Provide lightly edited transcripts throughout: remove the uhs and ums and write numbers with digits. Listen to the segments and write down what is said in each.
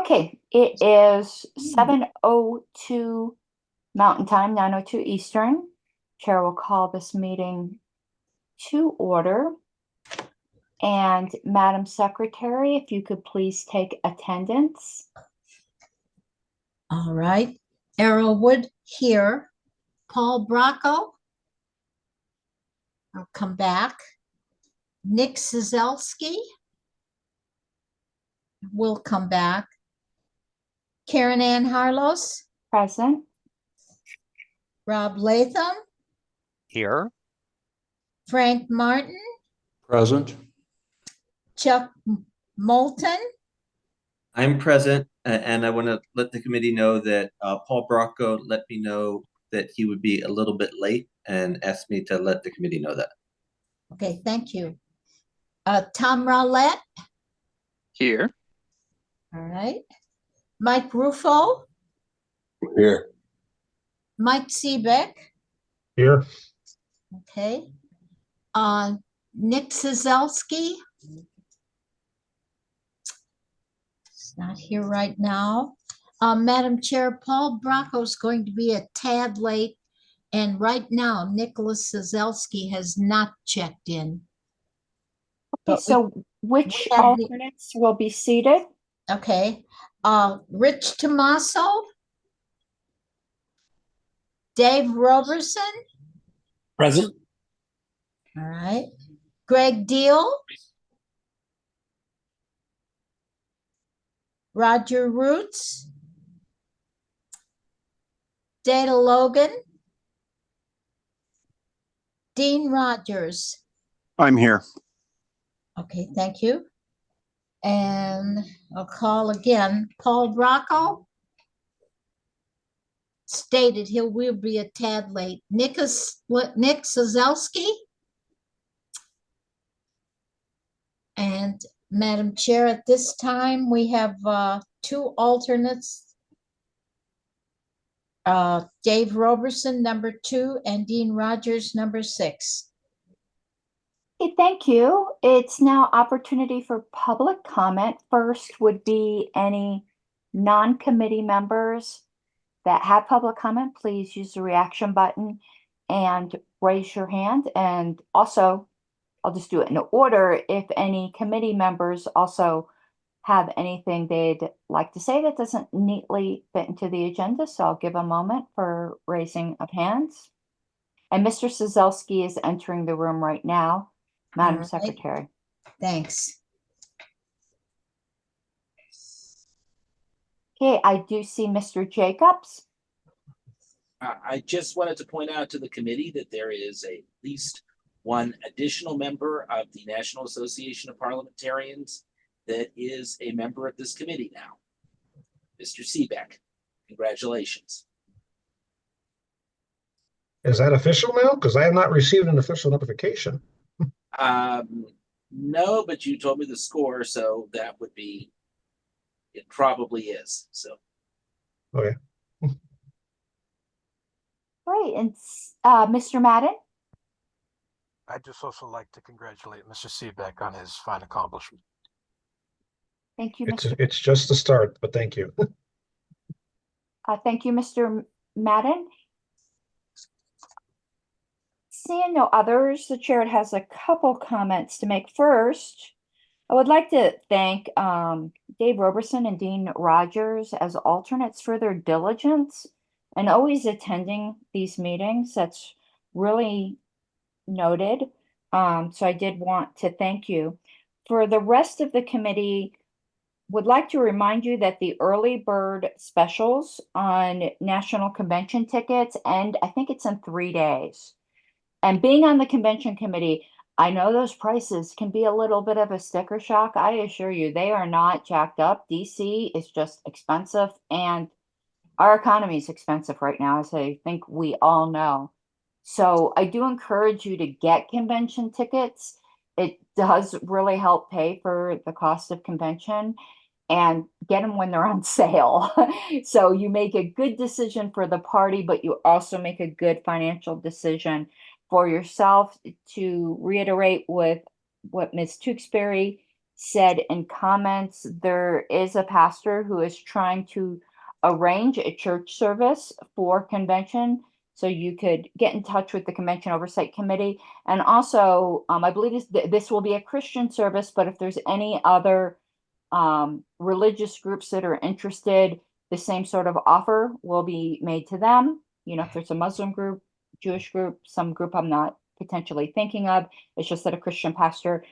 Okay, it is 7:02 Mountain Time, 9:02 Eastern. Chair will call this meeting to order. And Madam Secretary, if you could please take attendance. All right. Errol Wood here. Paul Bracco. I'll come back. Nick Sizelski will come back. Karen Ann Harlos. Present. Rob Latham. Here. Frank Martin. Present. Chuck Moulton. I'm present, and I want to let the committee know that Paul Bracco let me know that he would be a little bit late and asked me to let the committee know that. Okay, thank you. Tom Rowlett. Here. All right. Mike Ruffo. Here. Mike Seebeck. Here. Okay. Nick Sizelski. He's not here right now. Madam Chair, Paul Bracco is going to be a tad late, and right now Nicholas Sizelski has not checked in. Okay, so which have the- alternates will be seated? Okay. Rich Tomaso. Dave Roberson. Present. All right. Greg Deal. Roger Roots. Dana Logan. Dean Rogers. I'm here. Okay, thank you. And I'll call again. Paul Bracco stated he will be a tad late. Nick Sizelski. And Madam Chair, at this time, we have two alternates. Dave Roberson, number 2, and Dean Rogers, number 6. Okay, thank you. It's now opportunity for public comment. First would be any non-committee members that have public comment. Please use the reaction button and raise your hand. And also, I'll just do it in order. If any committee members also have anything they'd like to say that doesn't neatly fit into the agenda, so I'll give a moment for raising of hands. And Mr. Sizelski is entering the room right now. Madam All right. Secretary. Thanks. Okay, I do see Mr. Jacobs. I just wanted to point out to the committee that there is at least one additional member of the National Association of Parliamentarians that is a member of this committee now. Mr. Seebeck, congratulations. Is that official now? Because I have not received an official notification. No, but you told me the score, so that would be, it probably is, so. Okay. Great, and Mr. Madden? I'd just also like to congratulate Mr. Seebeck on his fine accomplishment. Thank you, Mr. It's just the start, but thank you. Thank you, Mr. Madden. Seeing no others, the chair has a couple comments to make. First, I would like to thank Dave Roberson and Dean Rogers as alternates for their diligence and always attending these meetings. That's really noted. So I did want to thank you. For the rest of the committee, would like to remind you that the early bird specials on National Convention tickets end, I think it's in 3 days. And being on the convention committee, I know those prices can be a little bit of a sticker shock. I assure you, they are not jacked up. DC is just expensive, and our economy is expensive right now, as I think we all know. So I do encourage you to get convention tickets. It does really help pay for the cost of convention, and get them when they're on sale. So you make a good decision for the party, but you also make a good financial decision for yourself. To reiterate with what Ms. Tewksbury said in comments, there is a pastor who is trying to arrange a church service for convention. So you could get in touch with the Convention Oversight Committee. And also, I believe this will be a Christian service, but if there's any other religious groups that are interested, the same sort of offer will be made to them. You know, if there's a Muslim group, Jewish group, some group I'm not potentially thinking of, it's just that a Christian pastor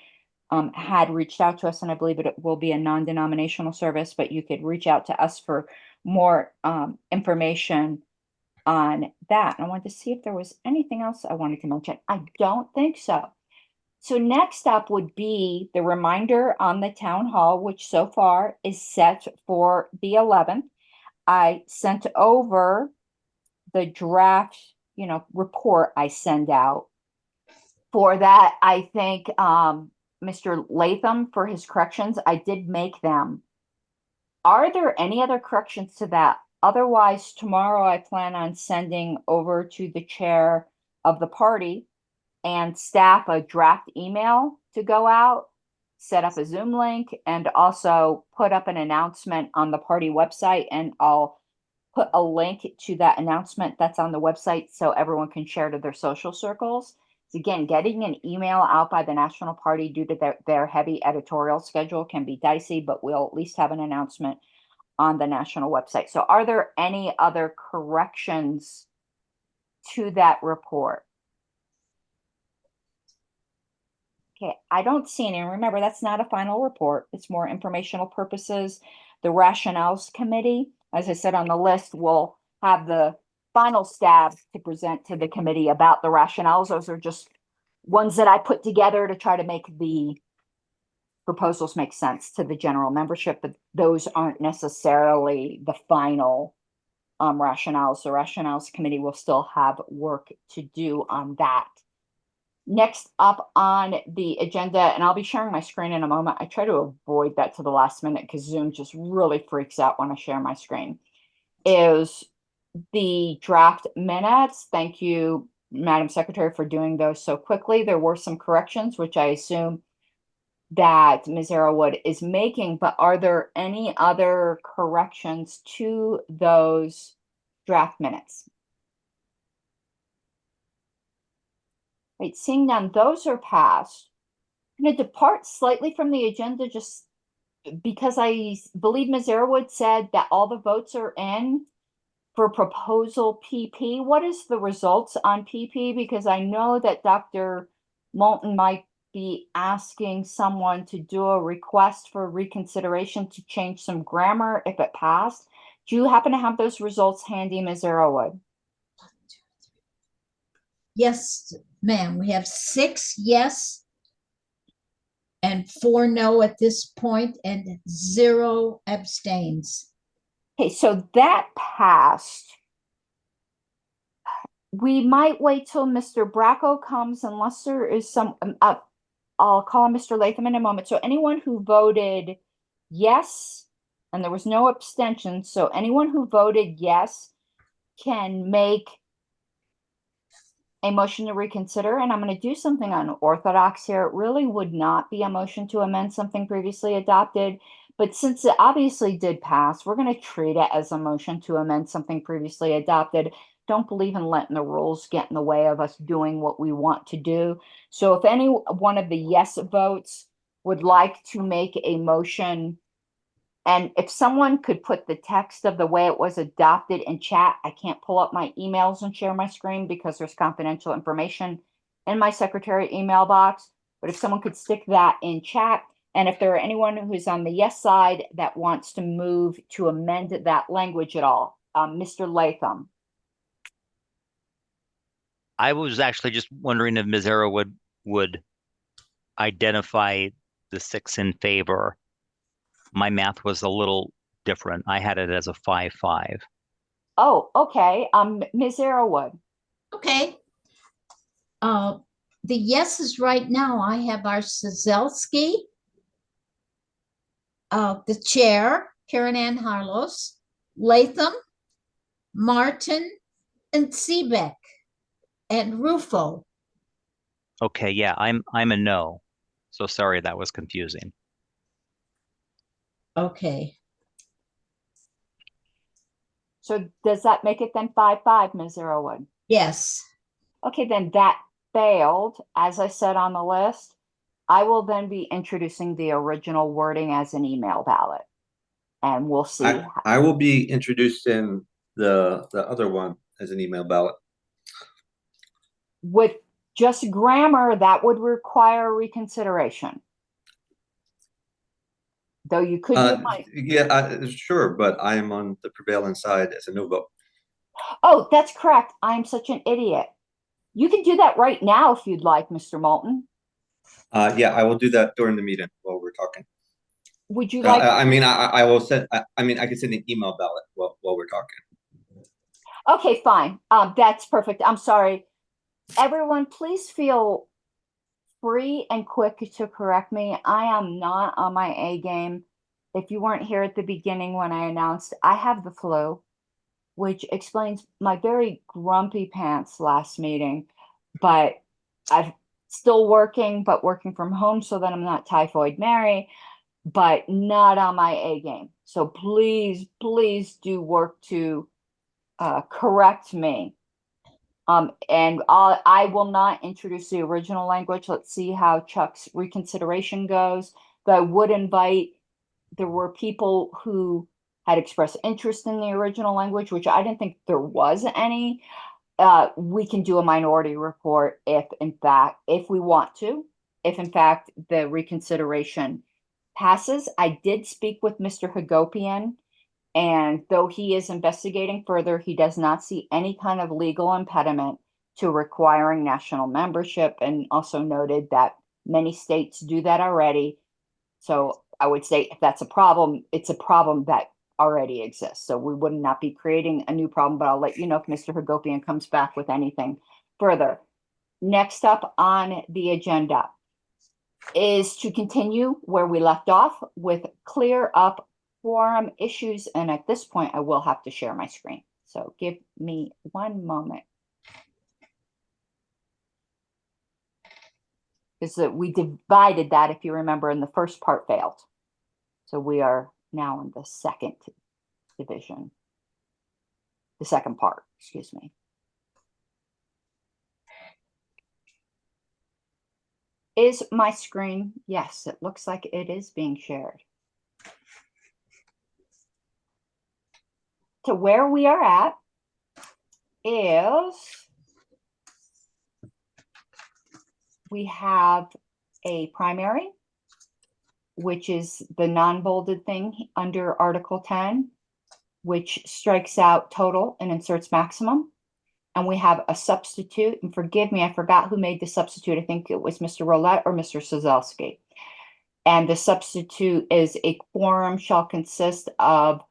had reached out to us, and I believe it will be a non-denominational service, but you could reach out to us for more information on that. And I wanted to see if there was anything else I wanted to mention. I don't think so. So next up would be the reminder on the town hall, which so far is set for the 11th. I sent over the draft, report I send out. For that, I thank Mr. Latham for his corrections. I did make them. Are there any other corrections to that? Otherwise, tomorrow I plan on sending over to the chair of the party and staff a draft email to go out, set up a Zoom link, and also put up an announcement on the party website. And I'll put a link to that announcement that's on the website so everyone can share to their social circles. So again, getting an email out by the National Party due to their heavy editorial schedule can be dicey, but we'll at least have an announcement on the national website. So are there any other corrections to that report? Okay, I don't see any. And remember, that's not a final report. It's more informational purposes. The Rationales Committee, as I said on the list, will have the final stab to present to the committee about the rationales. Those are just ones that I put together to try to make the proposals make sense to the general membership, but those aren't necessarily the final rationales. The Rationales Committee will still have work to do on that. Next up on the agenda, and I'll be sharing my screen in a moment. I try to avoid that to the last minute because Zoom just really freaks out when I share my screen, is the draft minutes. Thank you, Madam Secretary, for doing those so quickly. There were some corrections, which I assume that Ms. Arrowwood is making, but are there any other corrections to those draft minutes? Right, seeing none, those are passed. I'm going to depart slightly from the agenda just because I believe Ms. Arrowwood said that all the votes are in for proposal PP. What is the results on PP? Because I know that Dr. Moulton might be asking someone to do a request for reconsideration to change some grammar if it passed. Do you happen to have those results handy, Ms. Arrowwood? Yes, ma'am. We have 6 yes and 4 no at this point and 0 abstains. Okay, so that passed. We might wait till Mr. Bracco comes unless there is some, I'll call Mr. Latham in a moment. So anyone who voted yes, and there was no abstention, so anyone who voted yes can make a motion to reconsider. And I'm going to do something unorthodox here. It really would not be a motion to amend something previously adopted. But since it obviously did pass, we're going to treat it as a motion to amend something previously adopted. Don't believe in letting the rules get in the way of us doing what we want to do. So if any one of the yes votes would like to make a motion, and if someone could put the text of the way it was adopted in chat, I can't pull up my emails and share my screen because there's confidential information in my secretary email box. But if someone could stick that in chat, and if there are anyone who's on the yes side that wants to move to amend that language at all, Mr. Latham. I was actually just wondering if Ms. Arrow would identify the 6 in favor. My math was a little different. I had it as a 5-5. Oh, okay. Ms. Arrowwood. Okay. The yeses right now, I have our Sazelski, the chair, Karen Ann Harlos, Latham, Martin, and Seebeck, and Rufo. Okay, yeah, I'm a no. So sorry that was confusing. Okay. So does that make it then 5-5, Ms. Arrowwood? Yes. Okay, then that failed. As I said on the list, I will then be introducing the original wording as an email ballot. And we'll see. I will be introducing the other one as an email ballot. With just grammar, that would require reconsideration. Though you could do my, Yeah, sure, but I am on the prevailing side as a no vote. oh, that's correct. I'm such an idiot. You can do that right now if you'd like, Mr. Moulton. Yeah, I will do that during the meeting while we're talking. Would you like? I mean, I will send. I mean, I can send an email ballot while we're talking. Okay, fine. That's perfect. I'm sorry. Everyone, please feel free and quick to correct me. I am not on my A game. If you weren't here at the beginning when I announced I have the flu, which explains my very grumpy pants last meeting, but I'm still working, but working from home so that I'm not Typhoid Mary, but not on my A game. So please, please do work to correct me. And I will not introduce the original language. Let's see how Chuck's reconsideration goes. But I would invite, there were people who had expressed interest in the original language, which I didn't think there was any. We can do a minority report if we want to, if in fact the reconsideration passes. I did speak with Mr. Hagopian, and though he is investigating further, he does not see any kind of legal impediment to requiring national membership, and also noted that many states do that already. So I would say if that's a problem, it's a problem that already exists. So we would not be creating a new problem, but I'll let you know if Mr. Hagopian comes back with anything further. Next up on the agenda is to continue where we left off with clear up quorum issues. And at this point, I will have to share my screen. So give me one moment. Because we divided that, if you remember, and the first part failed. So we are now in the second division. The second part, excuse me. Is my screen? Yes, it looks like it is being shared. So where we are at is we have a primary, which is the non-bolded thing under Article 10, which strikes out total and inserts maximum. And we have a substitute, and forgive me, I forgot who made the substitute. I think it was Mr. Roulette or Mr. Sozelski. And the substitute is a quorum shall consist of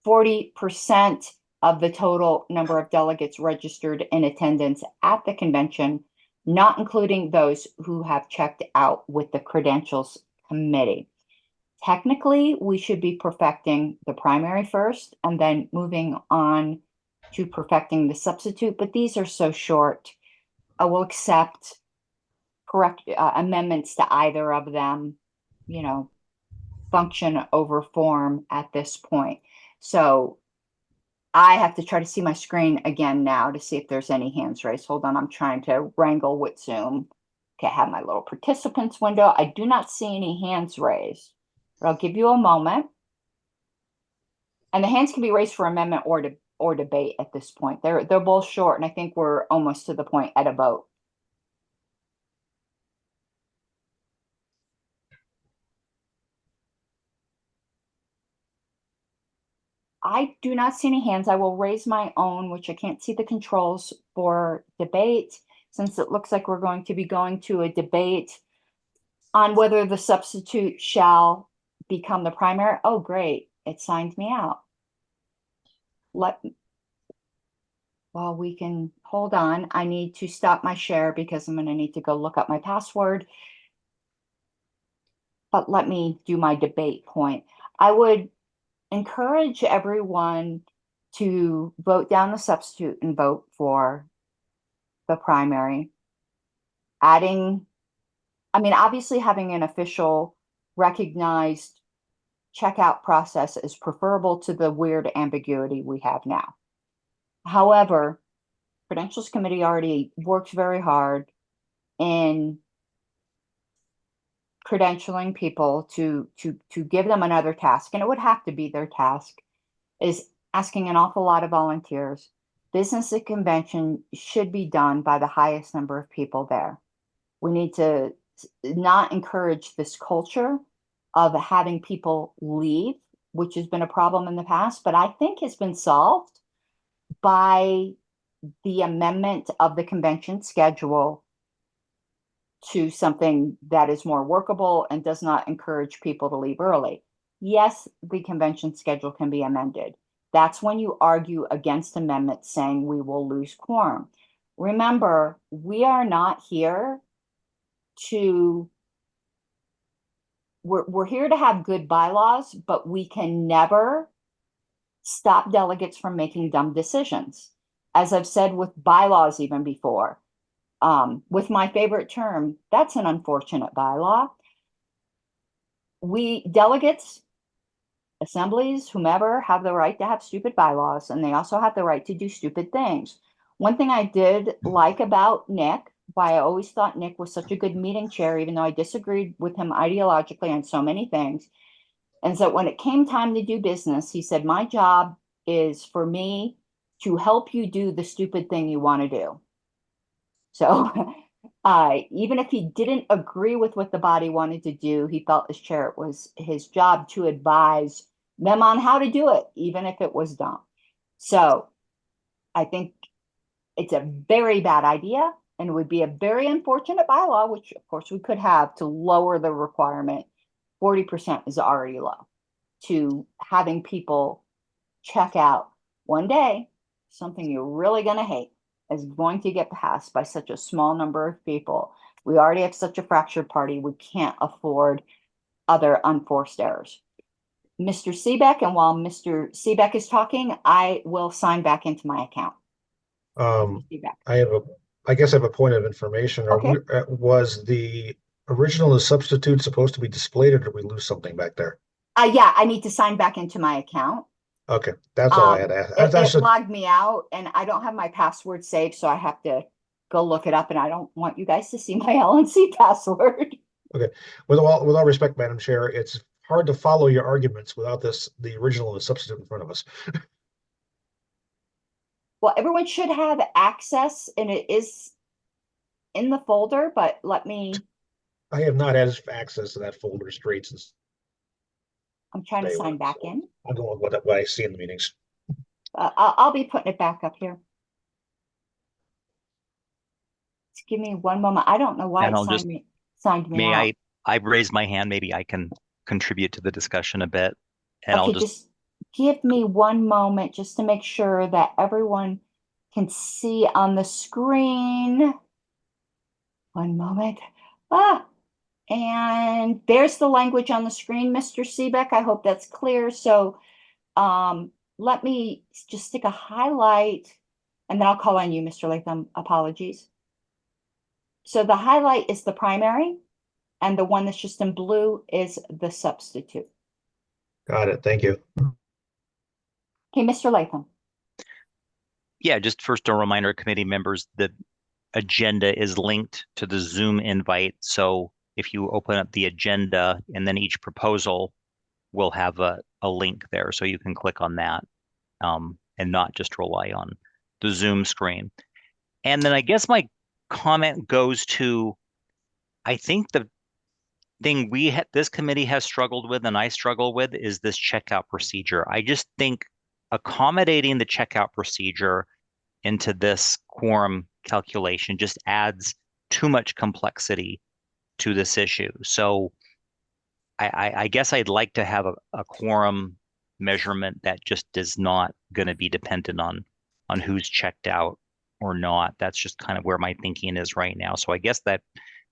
40% of the total number of delegates registered in attendance at the convention, not including those who have checked out with the credentials committee. Technically, we should be perfecting the primary first and then moving on to perfecting the substitute, but these are so short. I will accept correct amendments to either of them, you know, function over form at this point. So I have to try to see my screen again now to see if there's any hands raised. Hold on, I'm trying to wrangle with Zoom. Okay, I have my little participants window. I do not see any hands raised, but I'll give you a moment. And the hands can be raised for amendment or debate at this point. They're both short, and I think we're almost to the point at a vote. I do not see any hands. I will raise my own, which I can't see the controls for debate, since it looks like we're going to be going to a debate on whether the substitute shall become the primary. Oh, great. It signed me out. Well, we can hold on. I need to stop my share because I'm going to need to go look up my password. But let me do my debate point. I would encourage everyone to vote down the substitute and vote for the primary. Obviously having an official recognized checkout process is preferable to the weird ambiguity we have now. However, Credentials Committee already worked very hard in credentialing people to give them another task, and it would have to be their task, is asking an awful lot of volunteers. Business at convention should be done by the highest number of people there. We need to not encourage this culture of having people leave, which has been a problem in the past, but I think has been solved by the amendment of the convention schedule to something that is more workable and does not encourage people to leave early. Yes, the convention schedule can be amended. That's when you argue against amendments saying we will lose quorum. Remember, we are not here to, we're here to have good bylaws, but we can never stop delegates from making dumb decisions. As I've said with bylaws even before, with my favorite term, that's an unfortunate bylaw. We delegates, assemblies, whomever, have the right to have stupid bylaws, and they also have the right to do stupid things. One thing I did like about Nick, why I always thought Nick was such a good meeting chair, even though I disagreed with him ideologically on so many things, and so when it came time to do business, he said, my job is for me to help you do the stupid thing you want to do. So even if he didn't agree with what the body wanted to do, he felt as chair it was his job to advise them on how to do it, even if it was dumb. So I think it's a very bad idea, and it would be a very unfortunate bylaw, which of course we could have, to lower the requirement. 40% is already low, to having people check out one day. Something you're really going to hate is going to get passed by such a small number of people. We already have such a fractured party. We can't afford other unforced errors. Mr. Seebeck, and while Mr. Seebeck is talking, I will sign back into my account. I guess I have a point of information. Okay. Was the original and substitute supposed to be displayed, or did we lose something back there? Yeah, I need to sign back into my account. Okay, that's all I had to ask. It logged me out, and I don't have my password saved, so I have to go look it up, and I don't want you guys to see my LNC password. Okay, with all respect, Madam Chair, it's hard to follow your arguments without the original and the substitute in front of us. Well, everyone should have access, and it is in the folder, but let me. I have not had access to that folder straight since. I'm trying to sign back in. I'm going with what I see in the meetings. I'll be putting it back up here. Just give me one moment. I don't know why And it I'll just, signed me out. I've raised my hand. Maybe I can contribute to the discussion a bit. And Okay, just give me one moment just to make sure that everyone can see on the screen. One moment. And there's the language on the screen, Mr. Seebeck. I hope that's clear. So let me just stick a highlight, and then I'll call on you, Mr. Latham. Apologies. So the highlight is the primary, and the one that's just in blue is the substitute. Got it. Thank you. Okay, Mr. Latham. Yeah, just first a reminder, committee members, the agenda is linked to the Zoom invite. So if you open up the agenda, and then each proposal will have a link there. So you can click on that and not just rely on the Zoom screen. And then I guess my comment goes to, I think the thing this committee has struggled with, and I struggle with, is this checkout procedure. I just think accommodating the checkout procedure into this quorum calculation just adds too much complexity to this issue. So I guess I'd like to have a quorum measurement that just is not going to be dependent on who's checked out or not. That's just kind of where my thinking is right now. So I guess that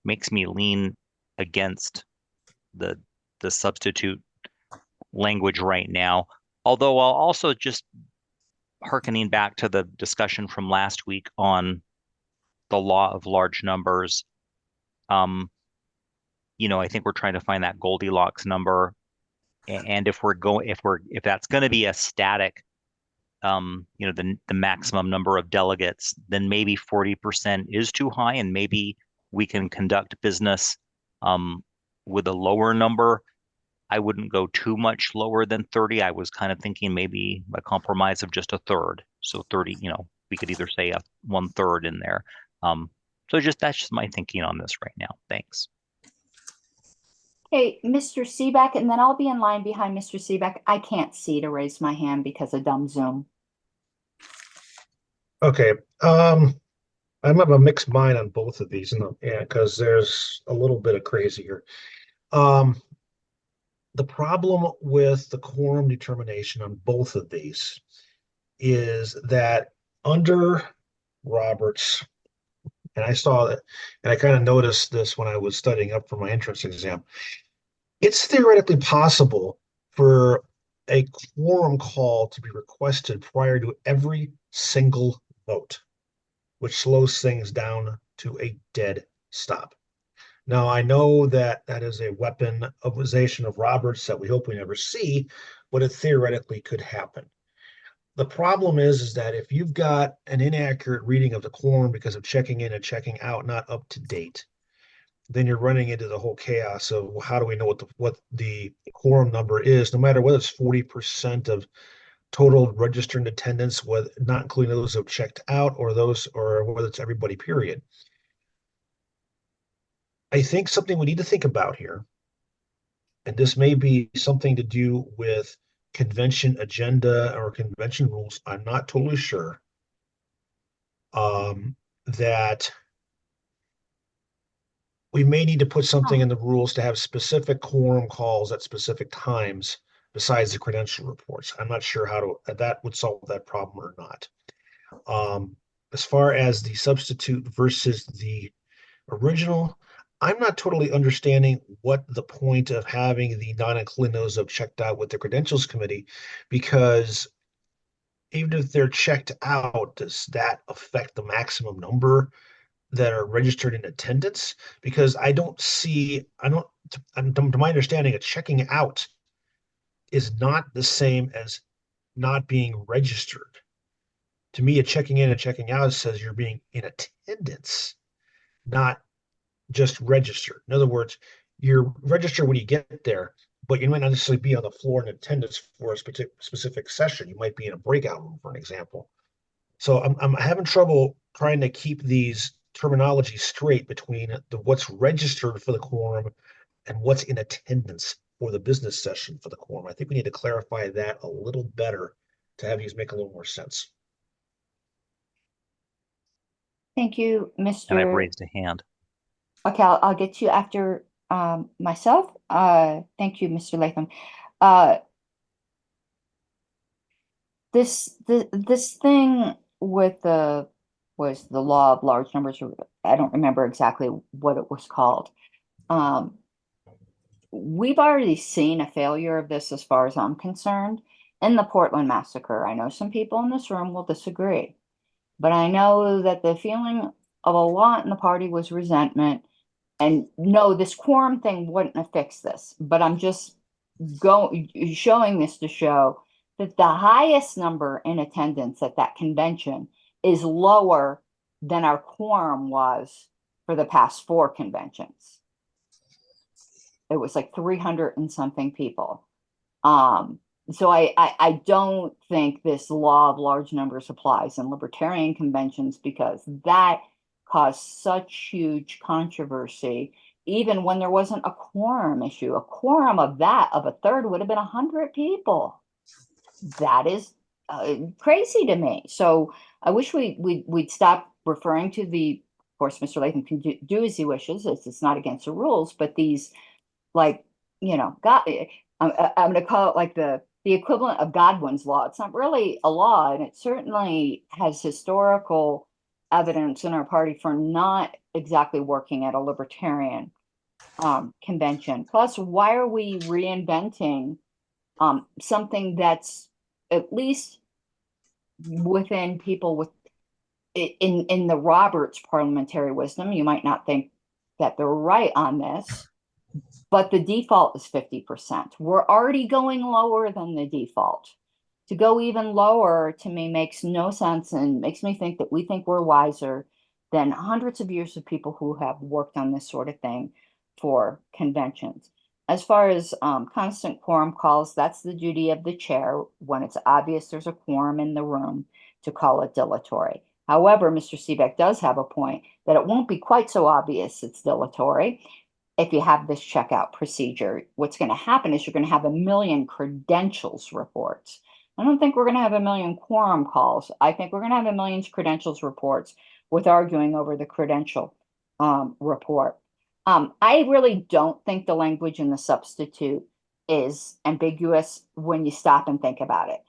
makes me lean against the substitute language right now. Although I'll also just hearkening back to the discussion from last week on the law of large numbers. I think we're trying to find that Goldilocks number. And if that's going to be a static, the maximum number of delegates, then maybe 40% is too high, and maybe we can conduct business with a lower number. I wouldn't go too much lower than 30. I was kind of thinking maybe a compromise of just a third. So 30, we could either say a 1/3 in there. So that's just my thinking on this right now. Thanks. Hey, Mr. Seebeck, and then I'll be in line behind Mr. Seebeck. I can't see to raise my hand because of dumb Zoom. Okay, I'm of a mixed mind on both of these, because there's a little bit of crazy here. The problem with the quorum determination on both of these is that under Roberts, and I saw that, and I kind of noticed this when I was studying up for my entrance exam, it's theoretically possible for a quorum call to be requested prior to every single vote, which slows things down to a dead stop. Now, I know that that is a weaponization of Roberts that we hope we never see, but it theoretically could happen. The problem is that if you've got an inaccurate reading of the quorum because of checking in and checking out, not up to date, then you're running into the whole chaos of how do we know what the quorum number is, no matter whether it's 40% of total registered attendance, not including those who have checked out or whether it's everybody, period. I think something we need to think about here, and this may be something to do with convention agenda or convention rules, I'm not totally sure, that we may need to put something in the rules to have specific quorum calls at specific times besides the credential reports. I'm not sure how that would solve that problem or not. As far as the substitute versus the original, I'm not totally understanding what the point of having the non-including those who have checked out with the credentials committee, because even if they're checked out, does that affect the maximum number that are registered in attendance? Because to my understanding, a checking out is not the same as not being registered. To me, a checking in and checking out says you're being in attendance, not just registered. In other words, you're registered when you get there, but you might not necessarily be on the floor in attendance for a specific session. You might be in a breakout room, for an example. So I'm having trouble trying to keep these terminology straight between what's registered for the quorum and what's in attendance for the business session for the quorum. I think we need to clarify that a little better to have these make a little more sense. Thank you, Mr. And I've raised a hand. Okay, I'll get to you after myself. Thank you, Mr. Latham. This thing with the law of large numbers, I don't remember exactly what it was called. We've already seen a failure of this as far as I'm concerned in the Portland massacre. I know some people in this room will disagree, but I know that the feeling of a lot in the party was resentment. And no, this quorum thing wouldn't have fixed this, but I'm just showing this to show that the highest number in attendance at that convention is lower than our quorum was for the past 4 conventions. It was like 300 and something people. So I don't think this law of large numbers applies in libertarian conventions, because that caused such huge controversy, even when there wasn't a quorum issue. A quorum of a third would have been 100 people. That is crazy to me. So I wish we'd stop referring to of course, Mr. Latham can do as he wishes. It's not against the rules, but these, God, I'm going to call it like the equivalent of Godwin's law. It's not really a law, and it certainly has historical evidence in our party for not exactly working at a libertarian convention. Plus, why are we reinventing something that's at least within people with in the Roberts parliamentary wisdom? You might not think that they're right on this, but the default is 50%. We're already going lower than the default. To go even lower to me makes no sense and makes me think that we think we're wiser than hundreds of years of people who have worked on this sort of thing for conventions. As far as constant quorum calls, that's the duty of the chair when it's obvious there's a quorum in the room to call it dilatory. However, Mr. Seebeck does have a point that it won't be quite so obvious it's dilatory if you have this checkout procedure. What's going to happen is you're going to have a million credentials reports. I don't think we're going to have a million quorum calls. I think we're going to have a million credentials reports with arguing over the credential report. I really don't think the language in the substitute is ambiguous when you stop and think about it.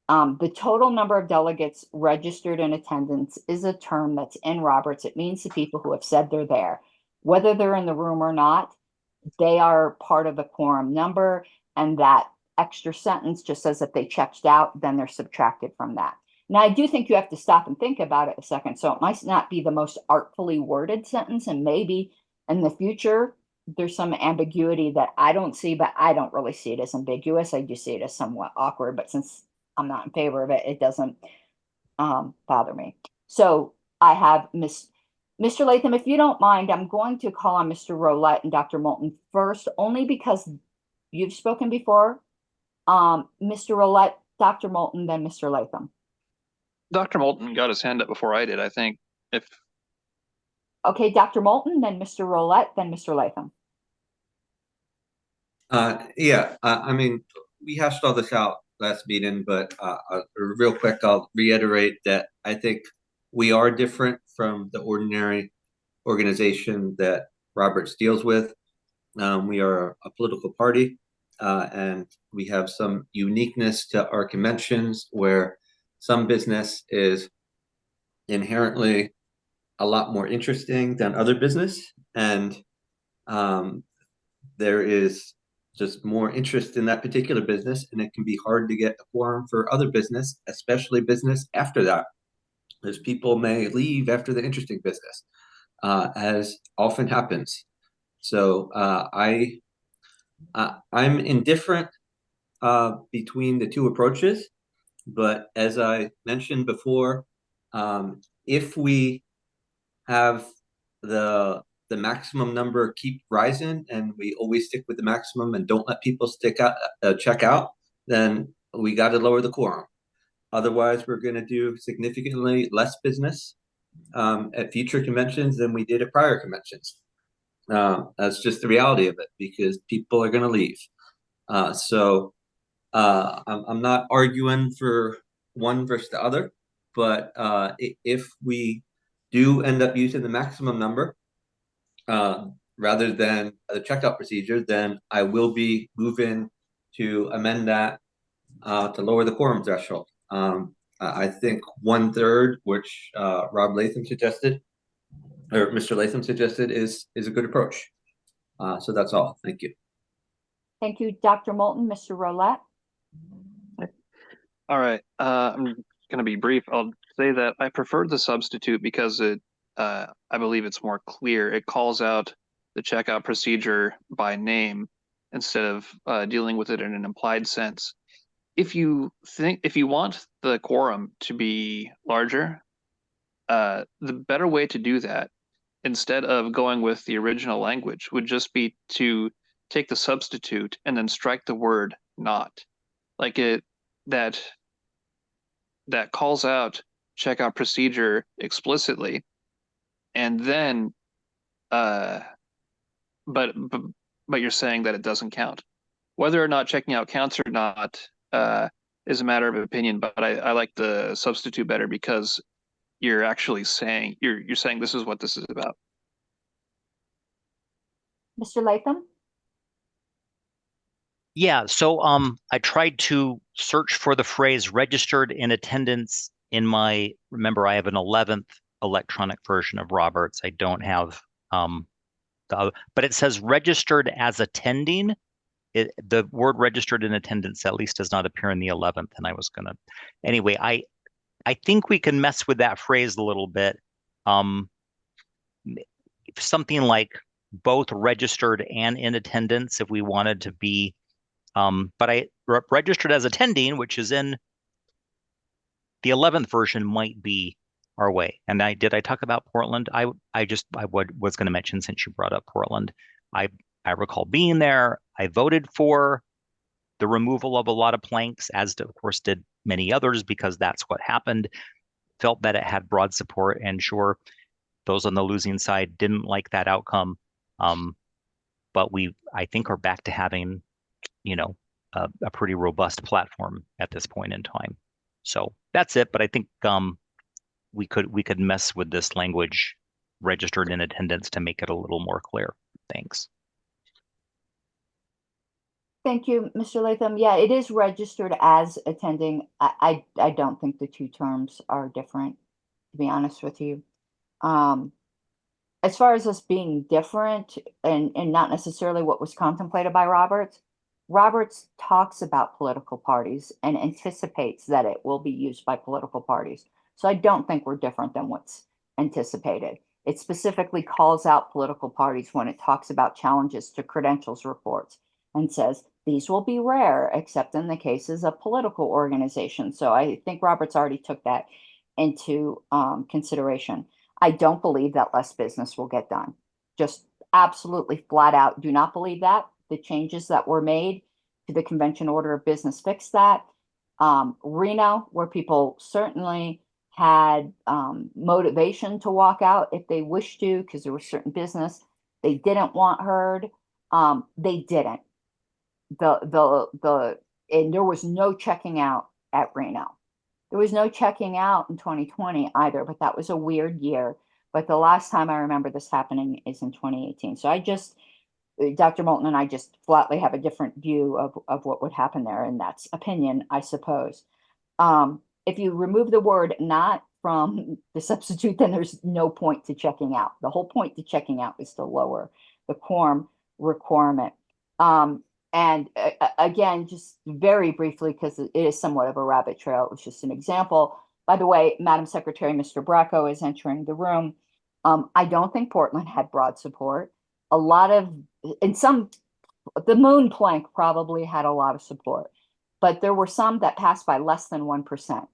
The total number of delegates registered in attendance is a term that's in Roberts. It means the people who have said they're there. Whether they're in the room or not, they are part of the quorum number, and that extra sentence just says if they checked out, then they're subtracted from that. Now, I do think you have to stop and think about it a second. So it might not be the most artfully worded sentence, and maybe in the future, there's some ambiguity that I don't see, but I don't really see it as ambiguous. I do see it as somewhat awkward, but since I'm not in favor of it, it doesn't bother me. So I have Mr. Latham, if you don't mind, I'm going to call on Mr. Roulette and Dr. Moulton first, only because you've spoken before. Mr. Roulette, Dr. Moulton, then Mr. Latham. Dr. Moulton got his hand up before I did, I think. Okay, Dr. Moulton, then Mr. Roulette, then Mr. Latham. I mean, we hashed all this out last meeting, but real quick, I'll reiterate that I think we are different from the ordinary organization that Roberts deals with. We are a political party, and we have some uniqueness to our conventions where some business is inherently a lot more interesting than other business, and there is just more interest in that particular business, and it can be hard to get a quorum for other business, especially business after that, as people may leave after the interesting business, as often happens. So I'm indifferent between the two approaches, but as I mentioned before, if we have the maximum number keep rising and we always stick with the maximum and don't let people check out, then we got to lower the quorum. Otherwise, we're going to do significantly less business at future conventions than we did at prior conventions. That's just the reality of it, because people are going to leave. So I'm not arguing for one versus the other, but if we do end up using the maximum number rather than the checkout procedure, then I will be moving to amend that to lower the quorum threshold. I think 1/3, which Rob Latham suggested, or Mr. Latham suggested, is a good approach. So that's all. Thank you. Thank you, Dr. Moulton. Mr. Roulette. All right. I'm going to be brief. I'll say that I preferred the substitute because I believe it's more clear. It calls out the checkout procedure by name instead of dealing with it in an implied sense. If you want the quorum to be larger, the better way to do that, instead of going with the original language, would just be to take the substitute and then strike the word "not," like that calls out checkout procedure explicitly, and then but you're saying that it doesn't count. Whether or not checking out counts or not is a matter of opinion, but I like the substitute better because you're actually saying you're saying this is what this is about. Mr. Latham. Yeah, so I tried to search for the phrase registered in attendance in my, remember I have an 11th electronic version of Roberts. I don't have but it says registered as attending. The word registered in attendance at least does not appear in the 11th, and I was gonna anyway. I think we can mess with that phrase a little bit. Something like both registered and in attendance if we wanted to be, but I registered as attending, which is in the 11th version might be our way. And I talk about Portland? I was going to mention, since you brought up Portland, I recall being there. I voted for the removal of a lot of planks, as of course did many others, because that's what happened. Felt that it had broad support, and sure, those on the losing side didn't like that outcome. But I think, are back to having, a pretty robust platform at this point in time. So that's it. But I think we could mess with this language, registered in attendance, to make it a little more clear. Thanks. Thank you, Mr. Latham. Yeah, it is registered as attending. I don't think the two terms are different, to be honest with you. As far as us being different and not necessarily what was contemplated by Roberts talks about political parties and anticipates that it will be used by political parties. So I don't think we're different than what's anticipated. It specifically calls out political parties when it talks about challenges to credentials reports and says these will be rare except in the cases of political organizations. So I think Roberts already took that into consideration. I don't believe that less business will get done. Just absolutely flat out do not believe that. The changes that were made to the convention order of business fixed that. Reno, where people certainly had motivation to walk out if they wished to, because there was certain business they didn't want heard. They didn't. And there was no checking out at Reno. There was no checking out in 2020 either, but that was a weird year. But the last time I remember this happening is in 2018. So Dr. Moulton and I just flatly have a different view of what would happen there, and that's opinion, I suppose. If you remove the word "not" from the substitute, then there's no point to checking out. The whole point to checking out is to lower the quorum requirement. And again, just very briefly, because it is somewhat of a rabbit trail, it was just an example. By the way, Madam Secretary, Mr. Bracco is entering the room. I don't think Portland had broad support. The moon plank probably had a lot of support, but there were some that passed by less than 1%.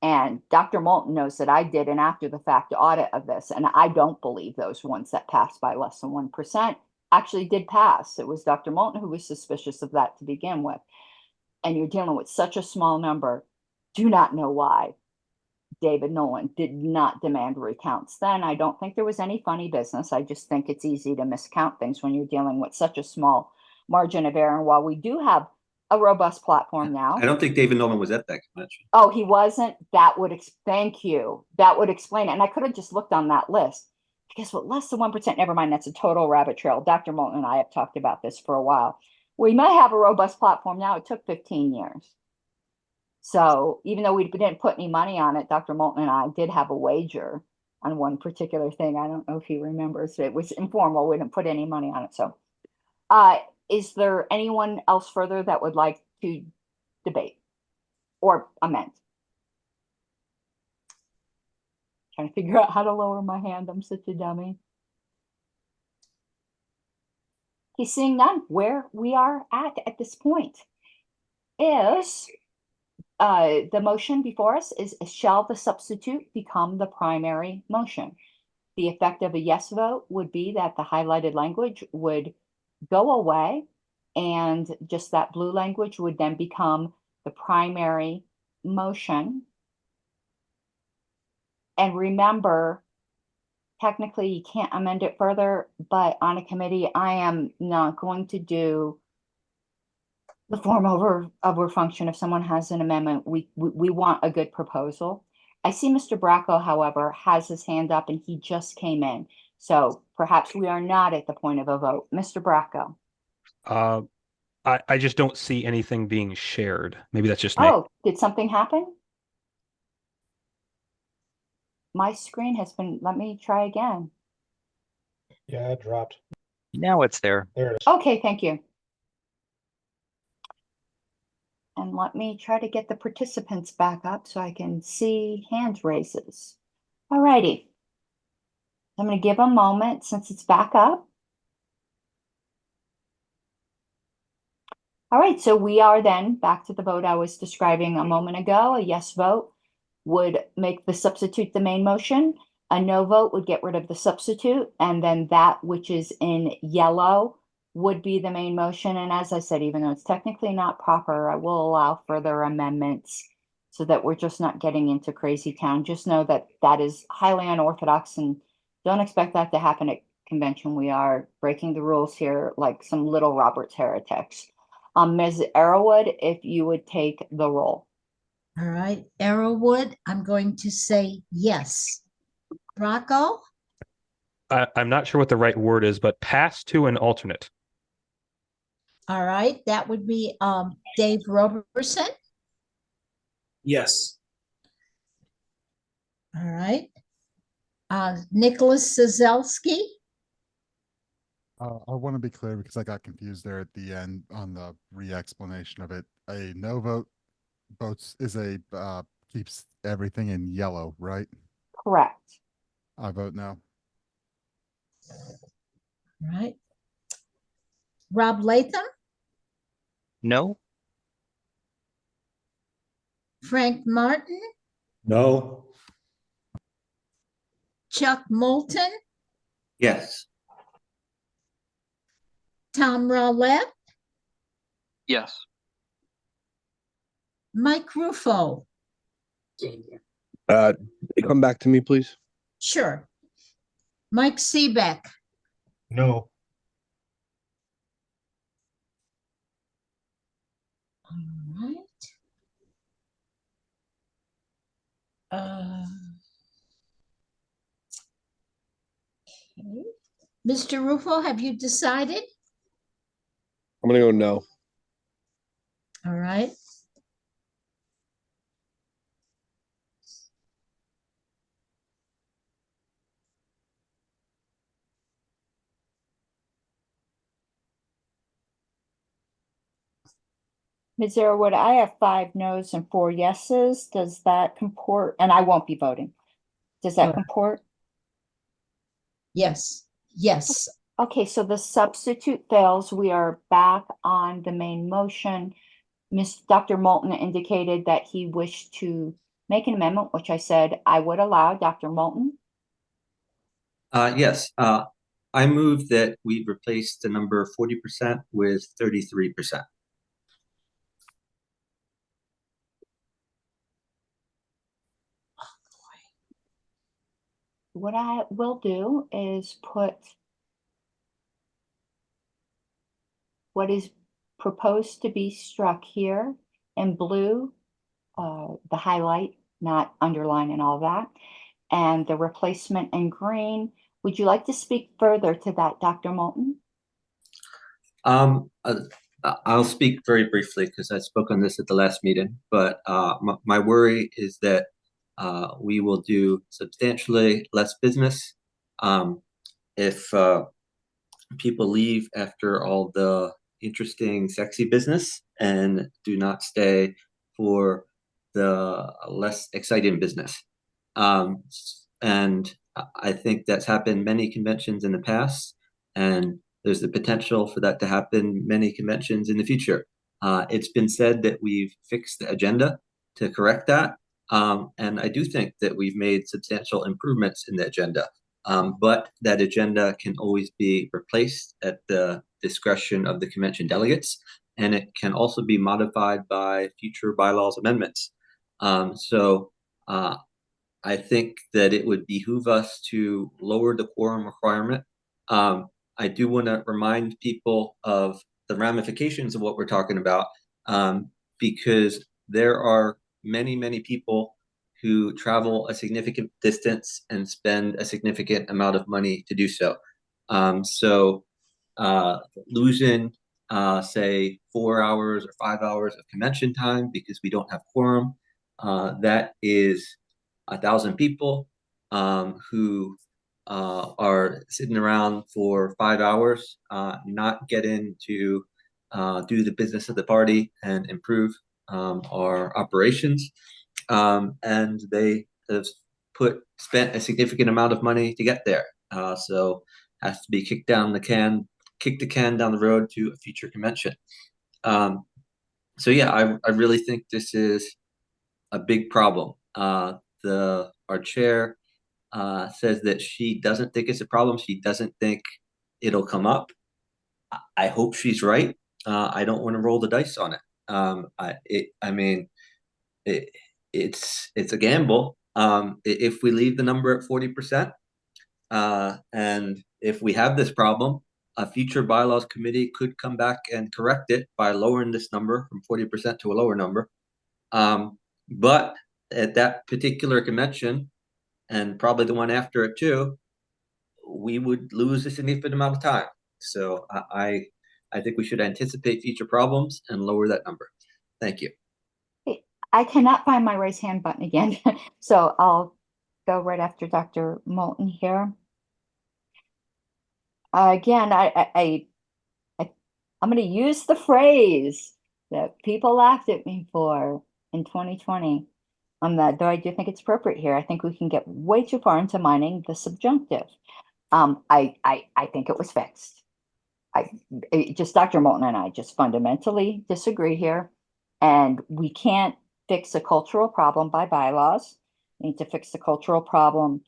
And Dr. Moulton knows that I did an after the fact audit of this, and I don't believe those ones that passed by less than 1% actually did pass. It was Dr. Moulton who was suspicious of that to begin with. And you're dealing with such a small number. Do not know why David Nolan did not demand recounts then. I don't think there was any funny business. I just think it's easy to miscount things when you're dealing with such a small margin of error. And while we do have a robust platform now. I don't think David Nolan was at that convention. Oh, he wasn't? Thank you. That would explain it. And I could have just looked on that list. Guess what? Less than 1%. Never mind. That's a total rabbit trail. Dr. Moulton and I have talked about this for a while. We might have a robust platform now. It took 15 years. So even though we didn't put any money on it, Dr. Moulton and I did have a wager on one particular thing. I don't know if he remembers. It was informal. We didn't put any money on it. So is there anyone else further that would like to debate or amend? Trying to figure out how to lower my hand. I'm such a dummy. He's seeing none. Where we are at this point is the motion before us is, shall the substitute become the primary motion? The effect of a yes vote would be that the highlighted language would go away, and just that blue language would then become the primary motion. And remember, technically you can't amend it further, but on a committee, I am not going to do the form over function. If someone has an amendment, we want a good proposal. I see Mr. Bracco, however, has his hand up and he just came in. So perhaps we are not at the point of a vote. Mr. Bracco. I just don't see anything being shared. Maybe that's just me. Oh, did something happen? My screen has been, let me try again. Yeah, it dropped. Now it's there. There it is. Okay, thank you. And let me try to get the participants back up so I can see hand raises. All righty. I'm going to give a moment since it's back up. All right, so we are then back to the vote I was describing a moment ago. A yes vote would make the substitute the main motion. A no vote would get rid of the substitute, and then that which is in yellow would be the main motion. And as I said, even though it's technically not proper, I will allow further amendments so that we're just not getting into crazy town. Just know that that is highly unorthodox, and don't expect that to happen at convention. We are breaking the rules here like some little Robert's heretics. Ms. Arrowood, if you would take the roll. All right, Arrowwood, I'm going to say yes. Bracco, I'm not sure what the right word is, but pass to an alternate. all right, that would be Dave Roberson. Yes. All right. Nicholas Sazelski. I want to be clear because I got confused there at the end on the re-explanation of it. A no vote votes is a keeps everything in yellow, right? Correct. I vote no. All right. Rob Latham, No? Frank Martin, No. Chuck Moulton, Yes. Tom Rowlett, Yes. Mike Ruffo. Come back to me, please. Sure. Mike Seebeck, No. all right. Okay. Mr. Ruffo, have you decided? I'm gonna go no. All right. Ms. Arrowood, I have 5 no's and 4 yeses. Does that comport? And I won't be voting. Does that Sure. comport? Yes. Yes. Okay, so the substitute fails. We are back on the main motion. Dr. Moulton indicated that he wished to make an amendment, which I said I would allow. Dr. Moulton? Yes. I move that we replace the number 40% with 33%. What I will do is put what is proposed to be struck here in blue, the highlight, not underline and all that, and the replacement in green. Would you like to speak further to that, Dr. Moulton? I'll speak very briefly because I spoke on this at the last meeting, but my worry is that we will do substantially less business if people leave after all the interesting, sexy business and do not stay for the less exciting business. And I think that's happened many conventions in the past, and there's the potential for that to happen many conventions in the future. It's been said that we've fixed the agenda to correct that. And I do think that we've made substantial improvements in the agenda. But that agenda can always be replaced at the discretion of the convention delegates, and it can also be modified by future bylaws amendments. So I think that it would behoove us to lower the quorum requirement. I do want to remind people of the ramifications of what we're talking about, because there are many, many people who travel a significant distance and spend a significant amount of money to do so. So losing, say, 4 hours or 5 hours of convention time because we don't have quorum, that is 1,000 people who are sitting around for 5 hours, not getting to do the business of the party and improve our operations. And they have spent a significant amount of money to get there. So has to be kicked the can down the road to a future convention. So yeah, I really think this is a big problem. Our chair says that she doesn't think it's a problem. She doesn't think it'll come up. I hope she's right. I don't want to roll the dice on it. I mean, it, it's a gamble. If we leave the number at 40%, and if we have this problem, a future bylaws committee could come back and correct it by lowering this number from 40% to a lower number. But at that particular convention, and probably the one after it too, we would lose a significant amount of time. So I think we should anticipate future problems and lower that number. Thank you. I cannot find my raise hand button again, so I'll go right after Dr. Moulton here. Again, I'm going to use the phrase that people laughed at me for in 2020. Though I do think it's appropriate here. I think we can get way too far into mining the subjunctive. I think it was fixed. Just Dr. Moulton and I just fundamentally disagree here, and we can't fix a cultural problem by bylaws. We need to fix the cultural problem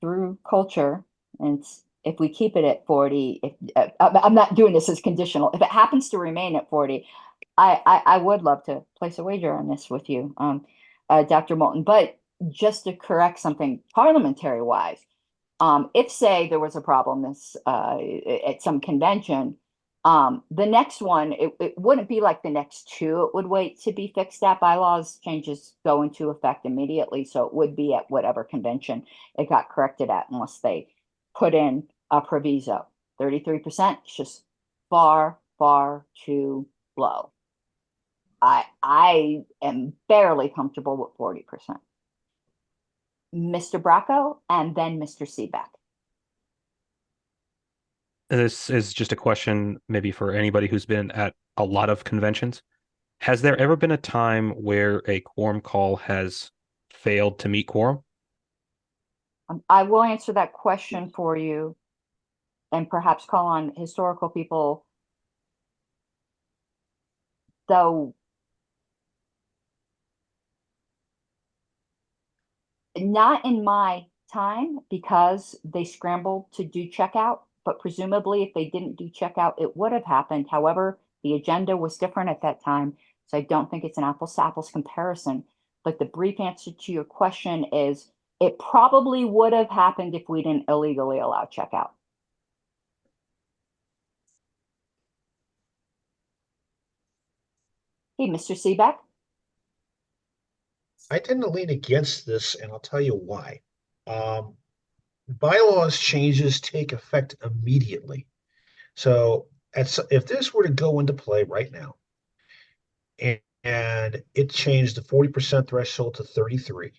through culture, and if we keep it at 40, I'm not doing this as conditional. If it happens to remain at 40, I would love to place a wager on this with you, Dr. Moulton. But just to correct something parliamentary wise, if say there was a problem this at some convention, the next one, it wouldn't be like the next two. It would wait to be fixed at. Bylaws changes go into effect immediately, so it would be at whatever convention it got corrected at, unless they put in a proviso. 33% is just far, far too low. I am barely comfortable with 40%. Mr. Bracco and then Mr. Seebeck. This is just a question maybe for anybody who's been at a lot of conventions. Has there ever been a time where a quorum call has failed to meet quorum? I will answer that question for you and perhaps call on historical people, though not in my time, because they scrambled to do checkout, but presumably if they didn't do checkout, it would have happened. However, the agenda was different at that time, so I don't think it's an apples to apples comparison. But the brief answer to your question is it probably would have happened if we didn't illegally allow checkout. Hey, Mr. Seebeck. I tend to lean against this, and I'll tell you why. Bylaws changes take effect immediately. So if this were to go into play right now, and it changed the 40% threshold to 33,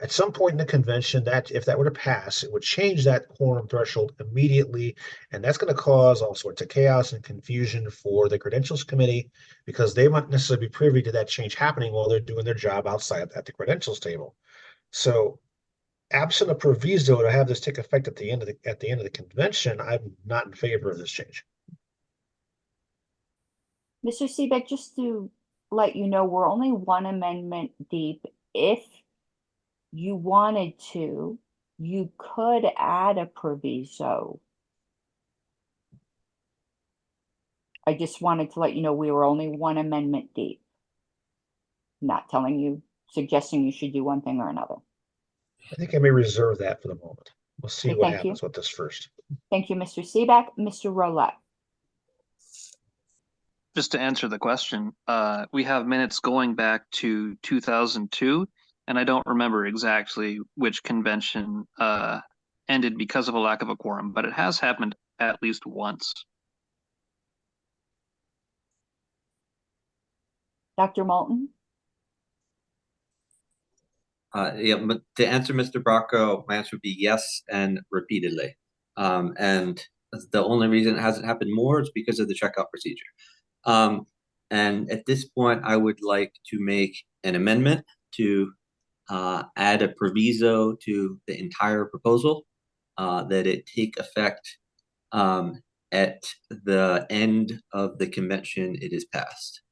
at some point in the convention, that if that were to pass, it would change that quorum threshold immediately, and that's going to cause all sorts of chaos and confusion for the credentials committee, because they might necessarily be privy to that change happening while they're doing their job outside at the credentials table. So absent a proviso to have this take effect at the end of the convention, I'm not in favor of this change. Mr. Seebeck, just to let you know, we're only one amendment deep. If you wanted to, you could add a proviso. I just wanted to let you know we were only one amendment deep. Not telling you, suggesting you should do one thing or another. I think I may reserve that for the moment. We'll see Okay, what thank happens you. with this first. Thank you, Mr. Seebeck. Mr. Roulette. Just to answer the question, we have minutes going back to 2002, and I don't remember exactly which convention ended because of a lack of a quorum, but it has happened at least once. Dr. Moulton. Yeah, but to answer Mr. Bracco, my answer would be yes and repeatedly. And the only reason it hasn't happened more is because of the checkout procedure. And at this point, I would like to make an amendment to add a proviso to the entire proposal that it take effect at the end of the convention it is passed.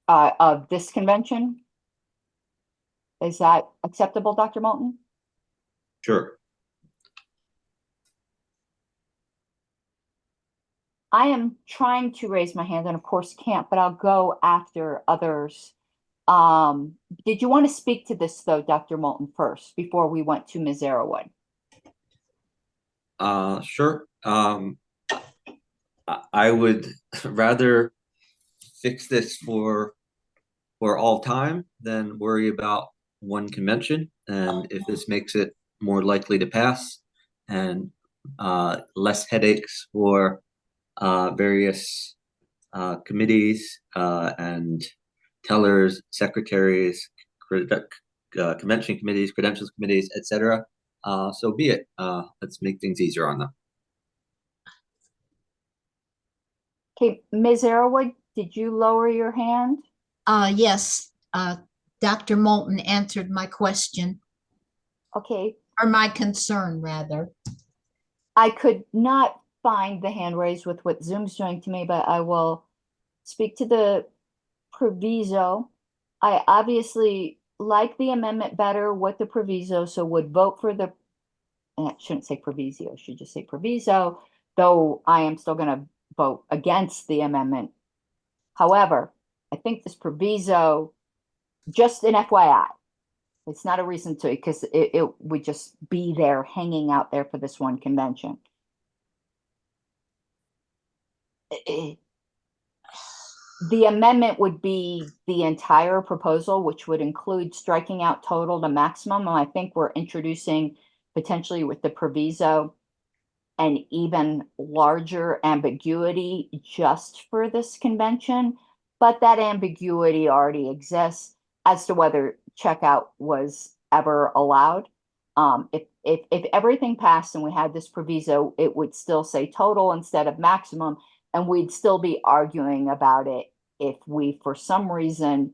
Of this convention? Is that acceptable, Dr. Moulton? Sure. I am trying to raise my hand and of course can't, but I'll go after others. Did you want to speak to this though, Dr. Moulton, first before we went to Ms. Arrowood? Sure. I would rather fix this for all time than worry about one convention. And if this makes it more likely to pass and less headaches for various committees and tellers, secretaries, convention committees, credentials committees, etc. So be it. Let's make things easier on them. Okay, Ms. Arrowood, did you lower your hand? Yes, Dr. Moulton answered my question, Okay, or my concern rather. I could not find the hand raised with what Zoom's doing to me, but I will speak to the proviso. I obviously like the amendment better with the proviso, so would vote for the, I shouldn't say proviso, I should just say proviso, though I am still going to vote against the amendment. However, I think this proviso, just an FYI, it's not a reason to, because it would just be there hanging out there for this one convention. The amendment would be the entire proposal, which would include striking out total to maximum. And I think we're introducing potentially with the proviso an even larger ambiguity just for this convention. But that ambiguity already exists as to whether checkout was ever allowed. If everything passed and we had this proviso, it would still say total instead of maximum, and we'd still be arguing about it if we, for some reason,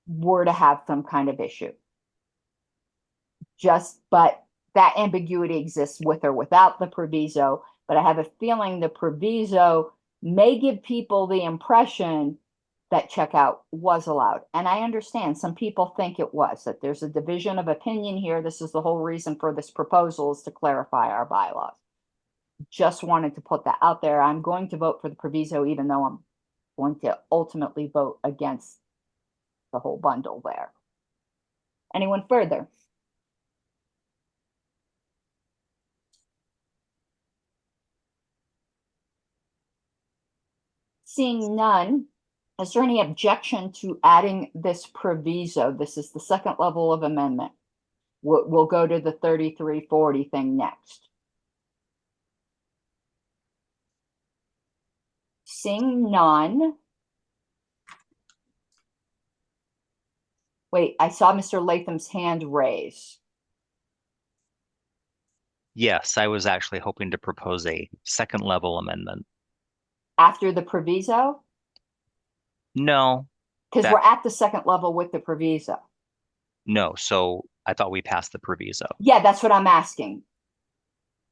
were to have some kind of issue. But that ambiguity exists with or without the proviso, but I have a feeling the proviso may give people the impression that checkout was allowed. And I understand some people think it was, that there's a division of opinion here. This is the whole reason for this proposal, is to clarify our bylaws. Just wanted to put that out there. I'm going to vote for the proviso, even though I'm going to ultimately vote against the whole bundle there. Anyone further? Seeing none, is there any objection to adding this proviso? This is the second level of amendment. We'll go to the 3340 thing next. Seeing none. Wait, I saw Mr. Latham's hand raise. Yes, I was actually hoping to propose a second level amendment. After the proviso? No, Because that- we're at the second level with the proviso. no. So I thought we passed the proviso. Yeah, that's what I'm asking.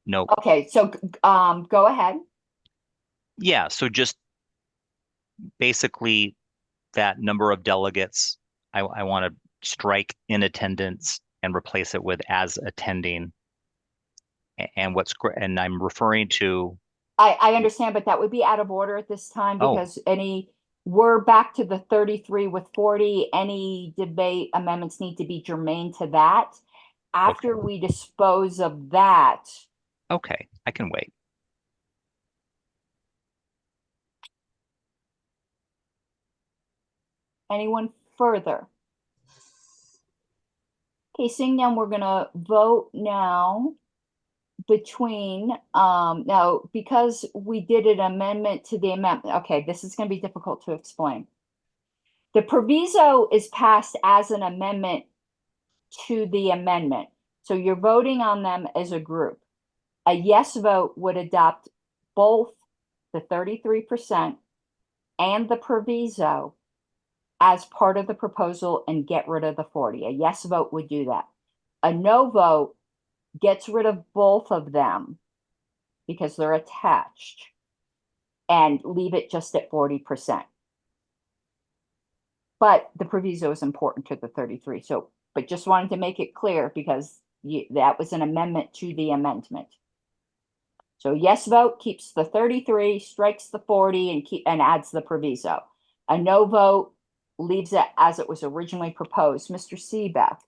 Nope. Okay, so go ahead. Yeah, so just basically that number of delegates, I want to strike in attendance and replace it with as attending. And and I'm referring to, I understand, but that would be out of order at this time Oh. because we're back to the 33 with 40. Any debate amendments need to be germane to that. After we dispose of that, okay, I can wait. anyone further? Okay, seeing none, we're gonna vote now between, now, because we did an amendment to the amendment, okay, this is gonna be difficult to explain. The proviso is passed as an amendment to the amendment. So you're voting on them as a group. A yes vote would adopt both the 33% and the proviso as part of the proposal and get rid of the 40. A yes vote would do that. A no vote gets rid of both of them because they're attached and leave it just at 40%. But the proviso is important to the 33. So, but just wanted to make it clear because that was an amendment to the amendment. So yes vote keeps the 33, strikes the 40, and adds the proviso. A no vote leaves it as it was originally proposed. Mr. Seebeck.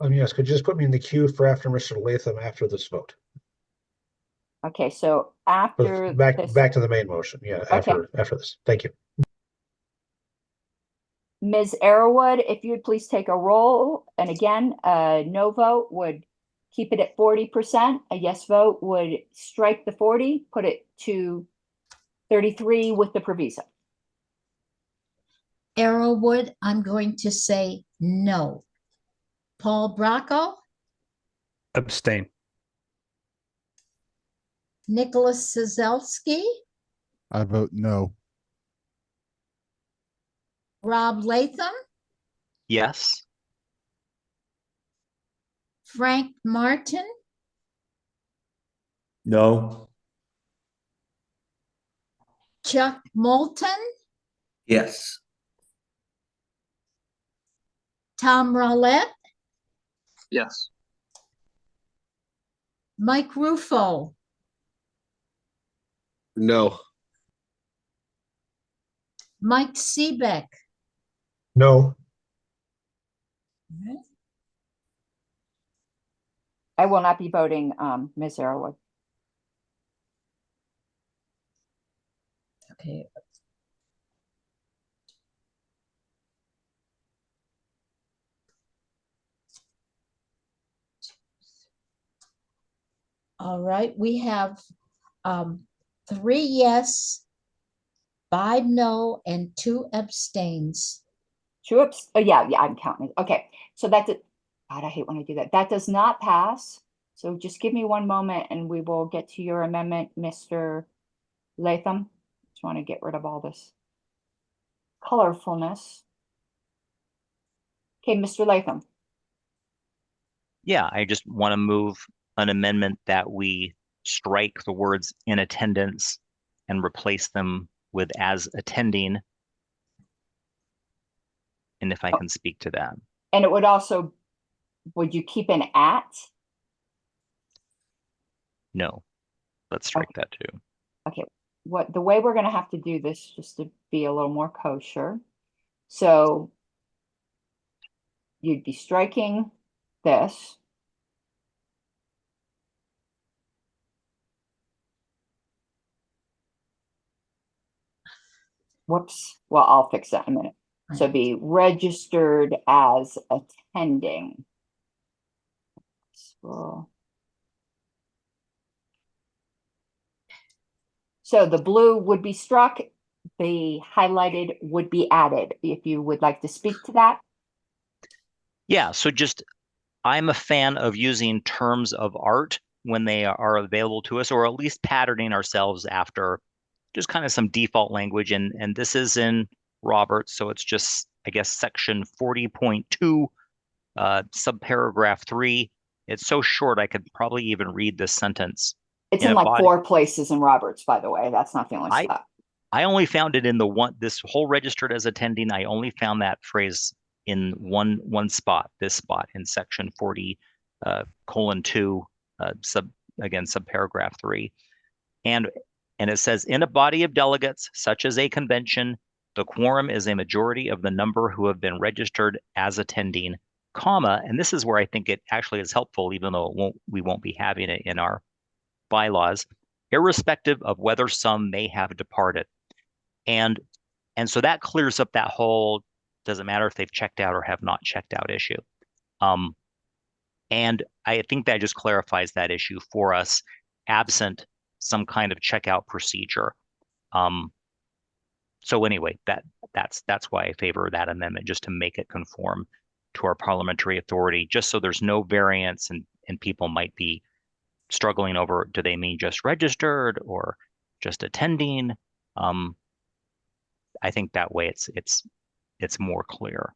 Yes, could you just put me in the queue for after Mr. Latham after this vote? Okay, so after Back this, back to the main motion. Yeah, Okay. after this. Thank you. Ms. Arrowood, if you would please take a roll. And again, a no vote would keep it at 40%. A yes vote would strike the 40, put it to 33 with the proviso. Arrowwood, I'm going to say no. Paul Bracco, Abstain. Nicholas Sazelski, I vote no. Rob Latham, Yes. Frank Martin, No. Chuck Moulton, Yes. Tom Rowlett, Yes. Mike Ruffo, No. Mike Seebeck. No. I will not be voting, Ms. Arrowood. Okay. All right, we have 3 yes, 5 no, and 2 abstains. Oh, yeah, I'm counting. Okay, so that's it. God, I hate when I do that. That does not pass. So just give me one moment and we will get to your amendment, Mr. Latham. Just want to get rid of all this colorfulness. Okay, Mr. Latham. Yeah, I just want to move an amendment that we strike the words in attendance and replace them with as attending. And if I can speak to that. And it would also, would you keep an at? No, let's strike that too. Okay, the way we're going to have to do this, just to be a little more kosher. So you'd be striking this. Whoops. Well, I'll fix that in a minute. So be registered as attending. So the blue would be struck, the highlighted would be added. If you would like to speak to that. Yeah, so just I'm a fan of using terms of art when they are available to us, or at least patterning ourselves after just kind of some default language. And this is in Roberts, so it's just, I guess, section 40.2, subparagraph 3. It's so short, I could probably even read this sentence. It's in like 4 places in Roberts, by the way. That's not the only spot. I only found it in this whole registered as attending. I only found that phrase in one spot, this spot in section 40:2, subparagraph 3. And it says, in a body of delegates, such as a convention, the quorum is a majority of the number who have been registered as attending, comma, and this is where I think it actually is helpful, even though we won't be having it in our bylaws, irrespective of whether some may have departed. And so that clears up that whole, doesn't matter if they've checked out or have not checked out issue. And I think that just clarifies that issue for us, absent some kind of checkout procedure. So anyway, that's why I favor that amendment, just to make it conform to our parliamentary authority, just so there's no variance and people might be struggling over, do they mean just registered or just attending? I think that way it's more clear.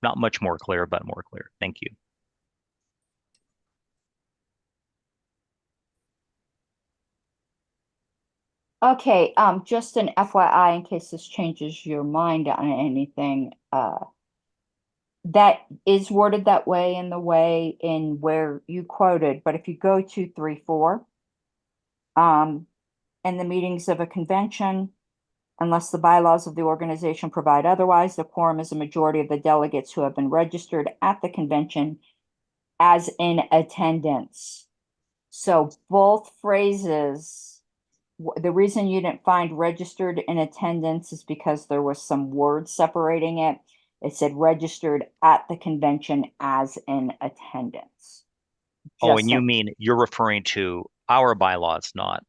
Not much more clear, but more clear. Thank you. Okay, just an FYI in case this changes your mind on anything, that is worded that way in the way in where you quoted, but if you go to 3.4, in the meetings of a convention, unless the bylaws of the organization provide otherwise, the quorum is a majority of the delegates who have been registered at the convention as in attendance. So both phrases, the reason you didn't find registered in attendance is because there was some words separating it. It said registered at the convention as in attendance. Oh, and you mean you're referring to our bylaws, not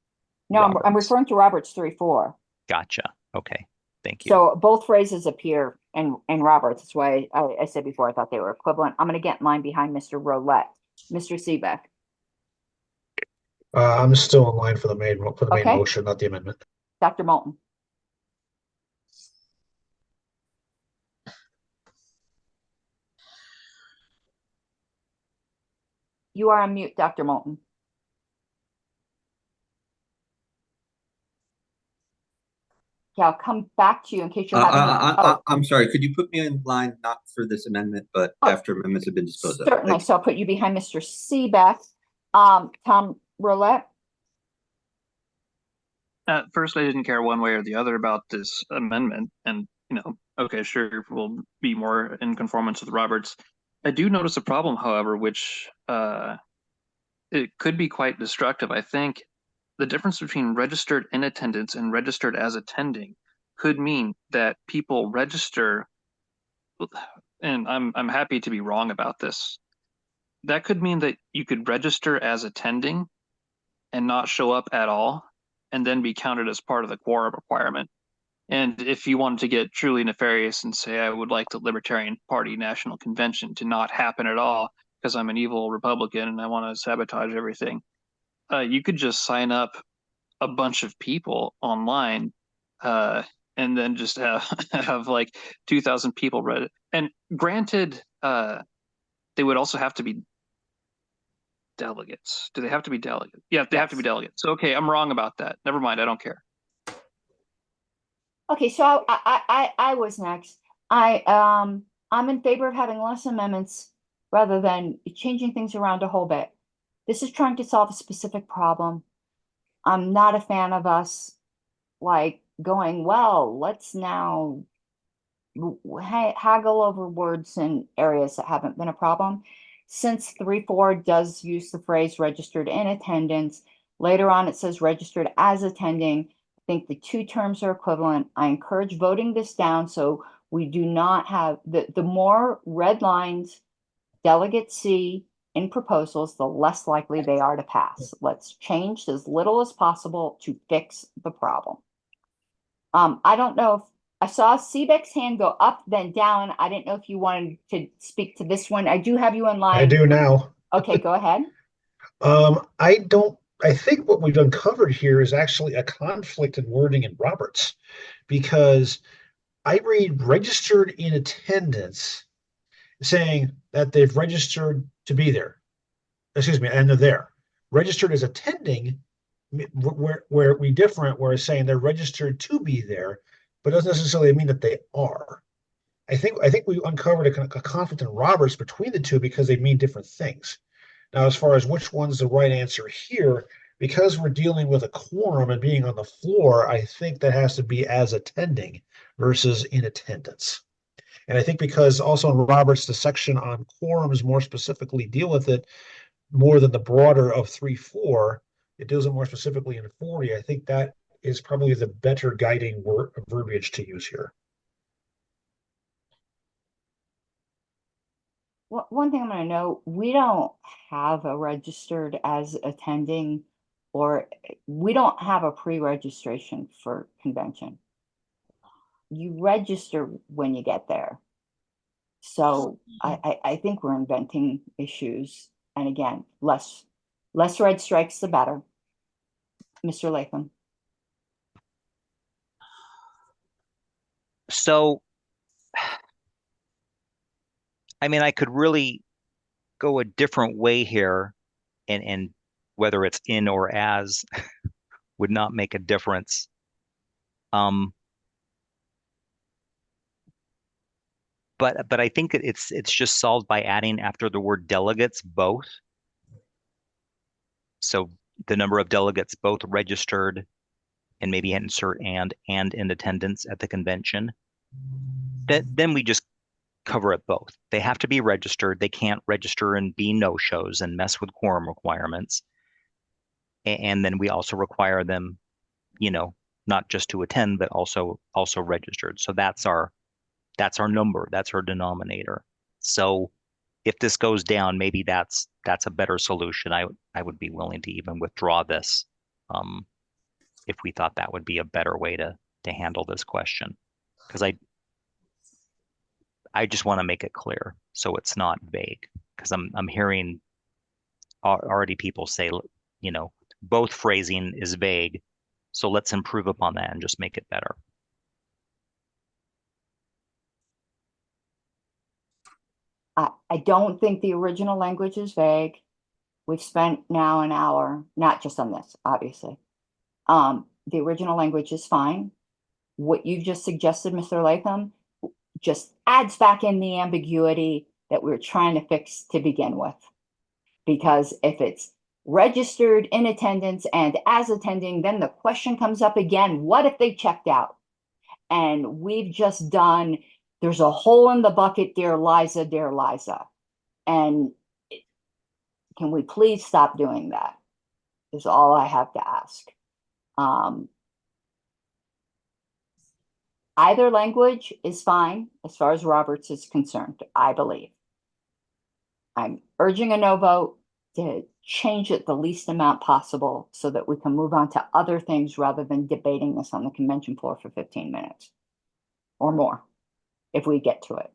No, I'm Robert's. referring to Robert's 3.4. Gotcha. Okay. Thank you. So both phrases appear in Roberts. That's why I said before I thought they were equivalent. I'm going to get in line behind Mr. Rolette. Mr. Seebeck. I'm still in line for the main Okay. motion, not the amendment. Dr. Moulton. You are on mute, Dr. Moulton. Okay, I'll come back to you in case you're having. I'm sorry. Could you put me in line not for this amendment, but after amendments have been disposed of? Certainly. So I'll put you behind Mr. Seebeck. Tom Rolette. At first, I didn't care one way or the other about this amendment, and okay, sure, we'll be more in conformance with Roberts. I do notice a problem, however, which it could be quite destructive. I think the difference between registered in attendance and registered as attending could mean that people register, and I'm happy to be wrong about this. That could mean that you could register as attending and not show up at all, and then be counted as part of the quorum requirement. And if you wanted to get truly nefarious and say, I would like the Libertarian Party National Convention to not happen at all because I'm an evil Republican and I want to sabotage everything, you could just sign up a bunch of people online and then just have like 2,000 people read it. And granted, they would also have to be delegates. Do they have to be delegates? Yeah, they have to be delegates. So, okay, I'm wrong about that. Never mind. I don't care. Okay, so I was next. I'm in favor of having less amendments rather than changing things around a whole bit. This is trying to solve a specific problem. I'm not a fan of us like going, well, let's now haggle over words in areas that haven't been a problem. Since 3.4 does use the phrase registered in attendance, later on it says registered as attending. I think the two terms are equivalent. I encourage voting this down so we do not have the more red lines delegates see in proposals, the less likely they are to pass. Let's change as little as possible to fix the problem. I don't know if I saw Seebeck's hand go up, then down. I didn't know if you wanted to speak to this one. I do have you in line. I do now. Okay, go ahead. I think what we've uncovered here is actually a conflict in wording in Roberts, because I read registered in attendance saying that they've registered to be there. Excuse me, and they're there. Registered as attending, where we different, where it's saying they're registered to be there, but doesn't necessarily mean that they are. I think we uncovered a conflict in Roberts between the two because they mean different things. Now, as far as which one's the right answer here, because we're dealing with a quorum and being on the floor, I think that has to be as attending versus in attendance. And I think because also in Roberts, the section on quorums more specifically deal with it more than the broader of 3.4. It deals it more specifically in 40. I think that is probably the better guiding verbiage to use here. Well, one thing I'm going to note, we don't have a registered as attending, or we don't have a pre-registration for convention. You register when you get there. So I think we're inventing issues. And again, less red strikes, the better. Mr. Latham. So, I mean, I could really go a different way here, and whether it's in or as would not make a difference. But I think it's just solved by adding after the word delegates both. So the number of delegates both registered, and maybe insert and in attendance at the convention. Then we just cover it both. They have to be registered. They can't register and be no-shows and mess with quorum requirements. And then we also require them, not just to attend, but also registered. So that's our number. That's our denominator. So if this goes down, maybe that's a better solution. I would be willing to even withdraw this, if we thought that would be a better way to handle this question, because I just want to make it clear so it's not vague, because I'm hearing already people say, both phrasing is vague, so let's improve upon that and just make it better. I don't think the original language is vague. We've spent now an hour, not just on this, obviously. The original language is fine. What you've just suggested, Mr. Latham, just adds back in the ambiguity that we were trying to fix to begin with. Because if it's registered in attendance and as attending, then the question comes up again, what if they checked out? And we've just done, there's a hole in the bucket, dear Liza, dear Liza. And can we please stop doing that? Is all I have to ask. Either language is fine as far as Roberts is concerned, I believe. I'm urging a no vote to change it the least amount possible so that we can move on to other things rather than debating this on the convention floor for 15 minutes or more, if we get to it.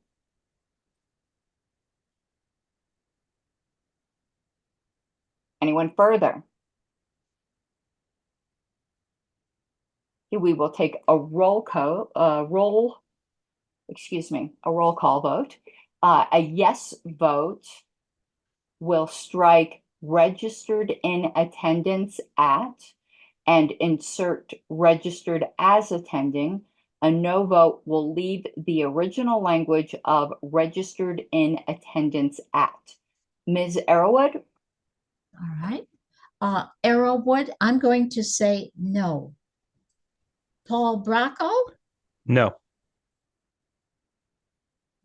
Anyone further? We will take a roll call vote. A yes vote will strike registered in attendance at and insert registered as attending. A no vote will leave the original language of registered in attendance at. Ms. Arrowood? All right. Arrowwood, I'm going to say no. Paul Bracco? No.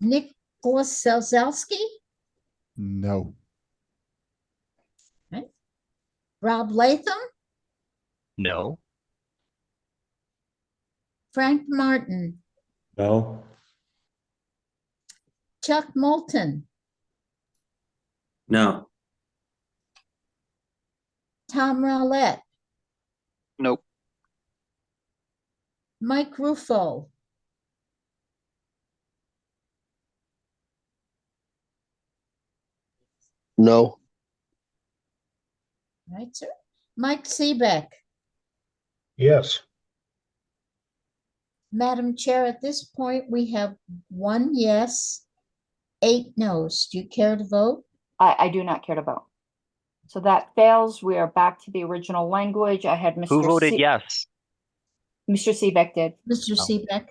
Nicholas Selzelski? No. Okay. Rob Latham? No. Frank Martin? No. Chuck Moulton? No. Tom Rowlett? Nope. Mike Ruffo? No. All right, sir. Mike Seebeck? Yes. Madam Chair, at this point, we have 1 yes, 8 no's. Do you care to vote? I do not care to vote. So that fails. We are back to the original language. I had Mr. Who voted yes? Mr. Seebeck did. Mr. Oh. Seebeck?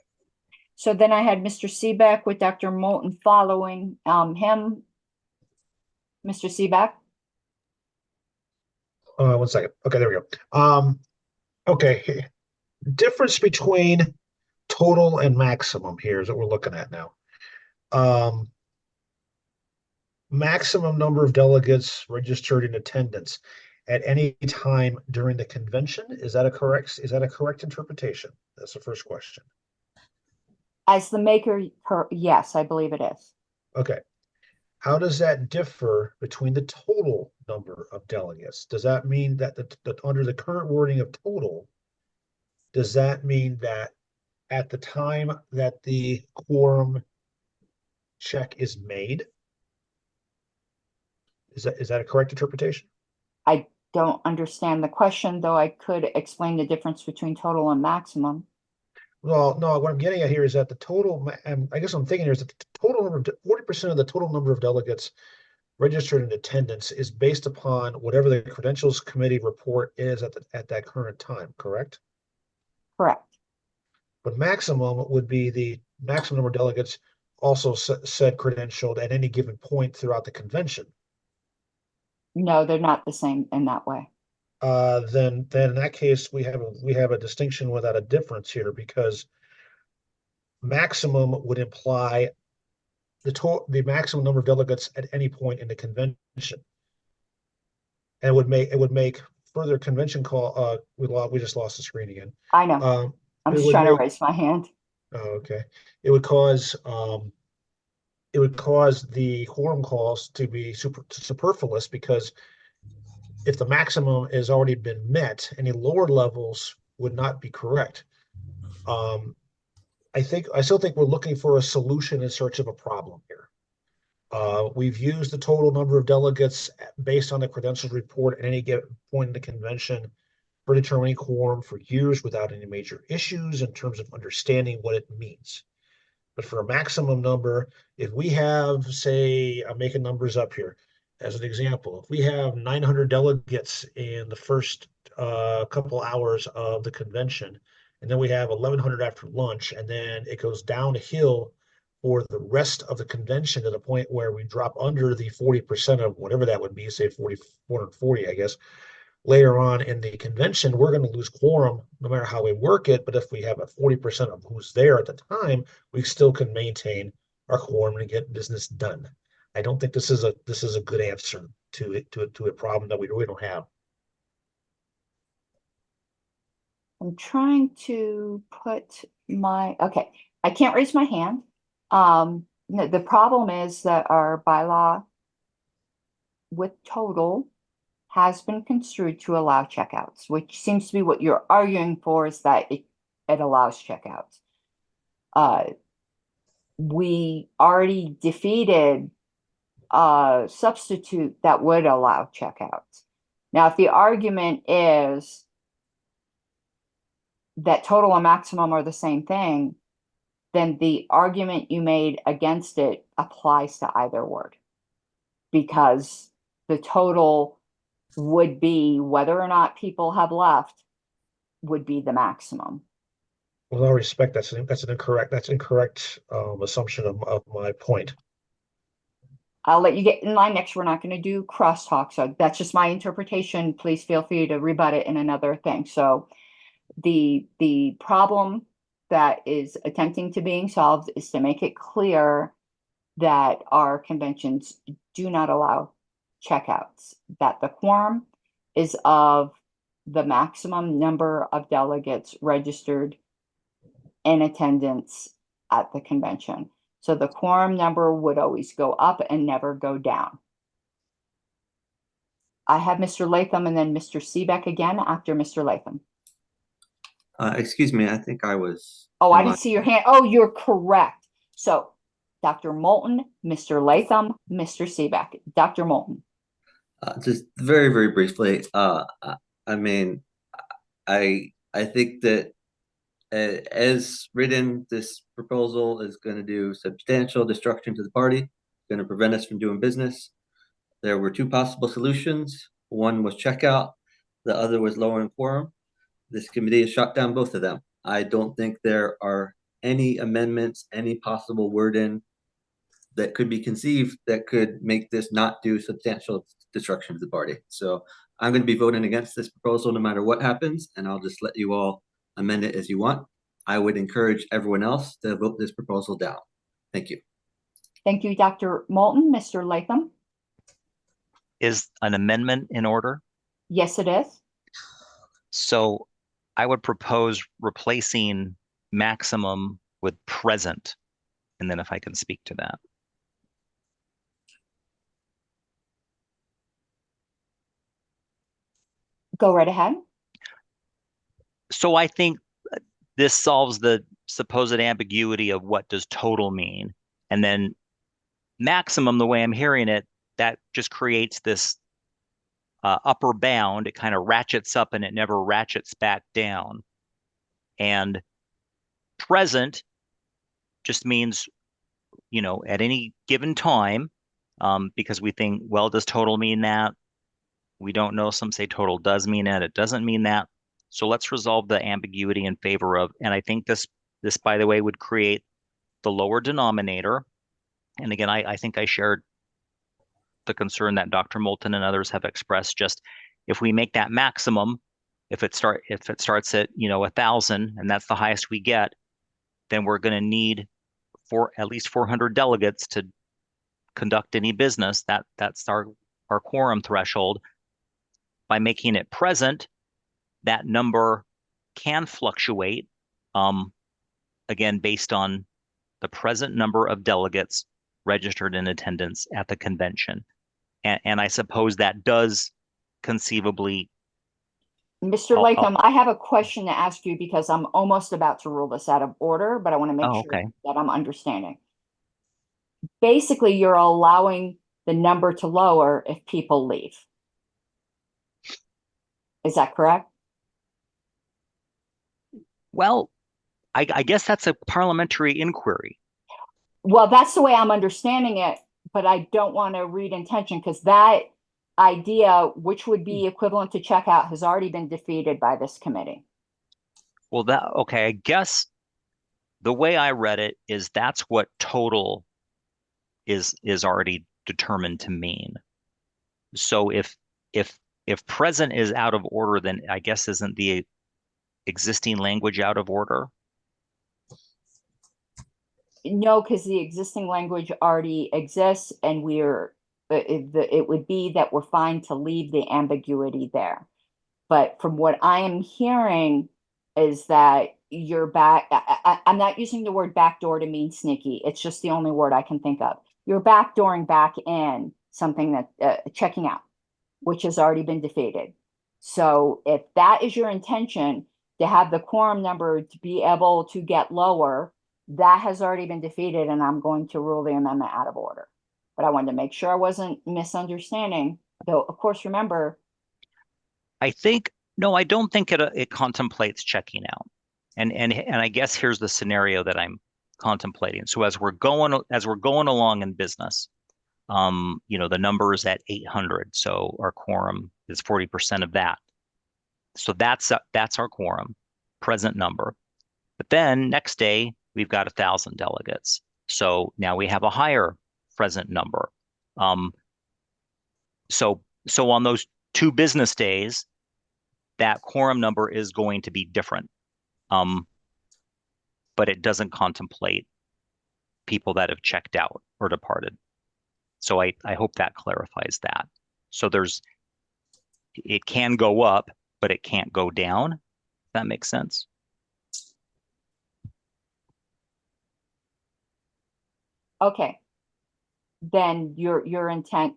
So then I had Mr. Seebeck with Dr. Moulton following him. Mr. Seebeck? 1 second. Okay, there we go. Okay. Difference between total and maximum here is what we're looking at now. Maximum number of delegates registered in attendance at any time during the convention. Is that a correct interpretation? That's the first question. As the maker, yes, I believe it is. Okay. How does that differ between the total number of delegates? Does that mean that under the current wording of total, does that mean that at the time that the quorum check is made. Is that a correct interpretation? I don't understand the question, though I could explain the difference between total and maximum. Well, no, what I'm getting at here is that the total, I guess I'm thinking here is that the total number, 40% of the total number of delegates registered in attendance is based upon whatever the credentials committee report is at that current time, correct? Correct. But maximum would be the maximum number of delegates also said credentialed at any given point throughout the convention. No, they're not the same in that way. Then in that case, we have a distinction without a difference here, because maximum would imply the maximum number of delegates at any point in the convention. And it would make further convention call, we just lost the screen again. I know. I'm it just would trying to make- raise my hand. Oh, okay. It would cause the quorum calls to be superfluous, because if the maximum has already been met, any lower levels would not be correct. I still think we're looking for a solution in search of a problem here. We've used the total number of delegates based on the credentials report at any given point in the convention for determining quorum for years without any major issues in terms of understanding what it means. But for a maximum number, if we have, say, I'm making numbers up here as an example, if we have 900 delegates in the first couple hours of the convention, and then we have 1,100 after lunch, and then it goes downhill for the rest of the convention to the point where we drop under the 40% of whatever that would be, say 440, I guess. Later on in the convention, we're going to lose quorum no matter how we work it. But if we have a 40% of who's there at the time, we still can maintain our quorum and get business done. I don't think this is a good answer to a problem that we really don't have. I'm trying to put okay, I can't raise my hand. No, the problem is that our bylaw with total has been construed to allow checkouts, which seems to be what you're arguing for, is that it allows checkouts. We already defeated a substitute that would allow checkouts. Now, if the argument is that total and maximum are the same thing, then the argument you made against it applies to either word, because the total would be, whether or not people have left, would be the maximum. With all respect, that's incorrect assumption of my point. I'll let you get in line next. We're not going to do crosstalk, so that's just my interpretation. Please feel free to rebut it in another thing. So the problem that is attempting to being solved is to make it clear that our conventions do not allow checkouts, that the quorum is of the maximum number of delegates registered in attendance at the convention. So the quorum number would always go up and never go down. I have Mr. Latham and then Mr. Seebeck again after Mr. Latham. Excuse me, I think I was. Oh, I didn't see your hand. Oh, you're correct. So Dr. Moulton, Mr. Latham, Mr. Seebeck. Dr. Moulton. Just very, very briefly. I mean, I think that as written, this proposal is going to do substantial destruction to the party, going to prevent us from doing business. There were two possible solutions. One was checkout. The other was lowering quorum. This committee has shot down both of them. I don't think there are any amendments, any possible wording that could be conceived that could make this not do substantial destruction to the party. So I'm going to be voting against this proposal no matter what happens, and I'll just let you all amend it as you want. I would encourage everyone else to vote this proposal down. Thank you. Thank you, Dr. Moulton. Mr. Latham? Is an amendment in order? Yes, it is. So I would propose replacing maximum with present, and then if I can speak to that. Go right ahead. So I think this solves the supposed ambiguity of what does total mean. And then maximum, the way I'm hearing it, that just creates this upper bound. It kind of ratchets up and it never ratchets back down. And present just means, at any given time, because we think, well, does total mean that? We don't know. Some say total does mean that. It doesn't mean that. So let's resolve the ambiguity in favor of, and I think this, by the way, would create the lower denominator. And again, I think I shared the concern that Dr. Moulton and others have expressed. Just if we make that maximum, if it starts at 1,000 and that's the highest we get, then we're going to need at least 400 delegates to conduct any business. That's our quorum threshold. By making it present, that number can fluctuate, again, based on the present number of delegates registered in attendance at the convention. And I suppose that does conceivably. Mr. Latham, I have a question to ask you because I'm almost about to rule this out of order, but I want to make sure that I'm understanding. Basically, you're allowing the number to lower if people leave. Is that correct? Well, I guess that's a parliamentary inquiry. Well, that's the way I'm understanding it, but I don't want to read intention because that idea, which would be equivalent to checkout, has already been defeated by this committee. Well, I guess the way I read it is that's what total is already determined to mean. So if present is out of order, then I guess isn't the existing language out of order? No, because the existing language already exists, and it would be that we're fine to leave the ambiguity there. But from what I am hearing is that you're back. I'm not using the word backdoor to mean sneaky. It's just the only word I can think of. You're backdooring back in something that checking out, which has already been defeated. So if that is your intention, to have the quorum number to be able to get lower, that has already been defeated, and I'm going to rule the amendment out of order. But I wanted to make sure I wasn't misunderstanding. Though, of course, remember. I don't think it contemplates checking out. And I guess here's the scenario that I'm contemplating. So as we're going along in business, the number is at 800. So our quorum is 40% of that. So that's our quorum, present number. But then next day, we've got 1,000 delegates. So now we have a higher present number. So on those 2 business days, that quorum number is going to be different. But it doesn't contemplate people that have checked out or departed. So I hope that clarifies that. So it can go up, but it can't go down. If that makes sense. Okay. Then your intent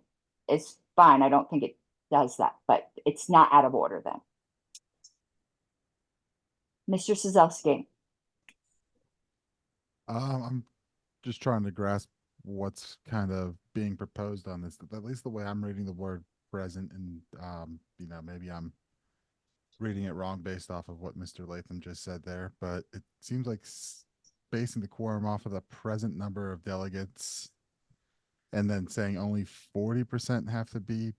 is fine. I don't think it does that, but it's not out of order then. Mr. Szyzelski. I'm just trying to grasp what's kind of being proposed on this, at least the way I'm reading the word present, and maybe I'm reading it wrong based off of what Mr. Latham just said there, but it seems like basing the quorum off of the present number of delegates and then saying only 40% have to be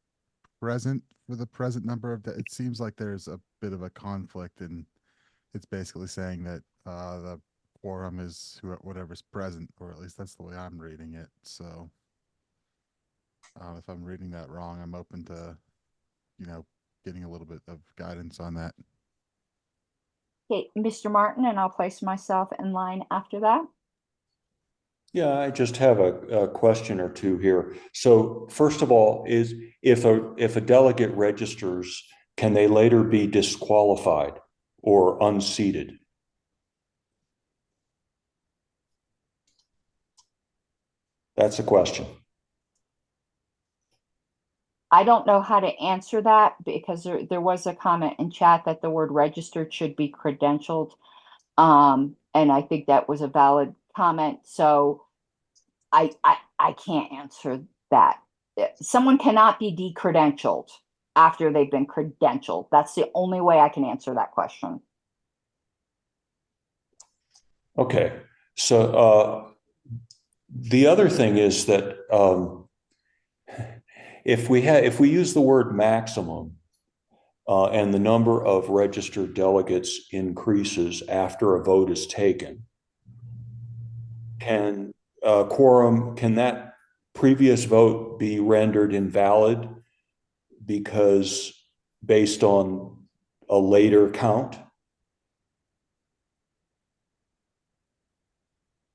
present for the present number of it seems like there's a bit of a conflict, and it's basically saying that the quorum is whatever's present, or at least that's the way I'm reading it. So if I'm reading that wrong, I'm open to getting a little bit of guidance on that. Okay, Mr. Martin, and I'll place myself in line after that. Yeah, I just have a question or two here. So first of all, is if a delegate registers, can they later be disqualified or unseated? That's a question. I don't know how to answer that because there was a comment in chat that the word registered should be credentialed. And I think that was a valid comment. So I can't answer that. Someone cannot be decredentialed after they've been credentialed. That's the only way I can answer that question. Okay, so the other thing is that if we use the word maximum and the number of registered delegates increases after a vote is taken, can that previous vote be rendered invalid because based on a later count?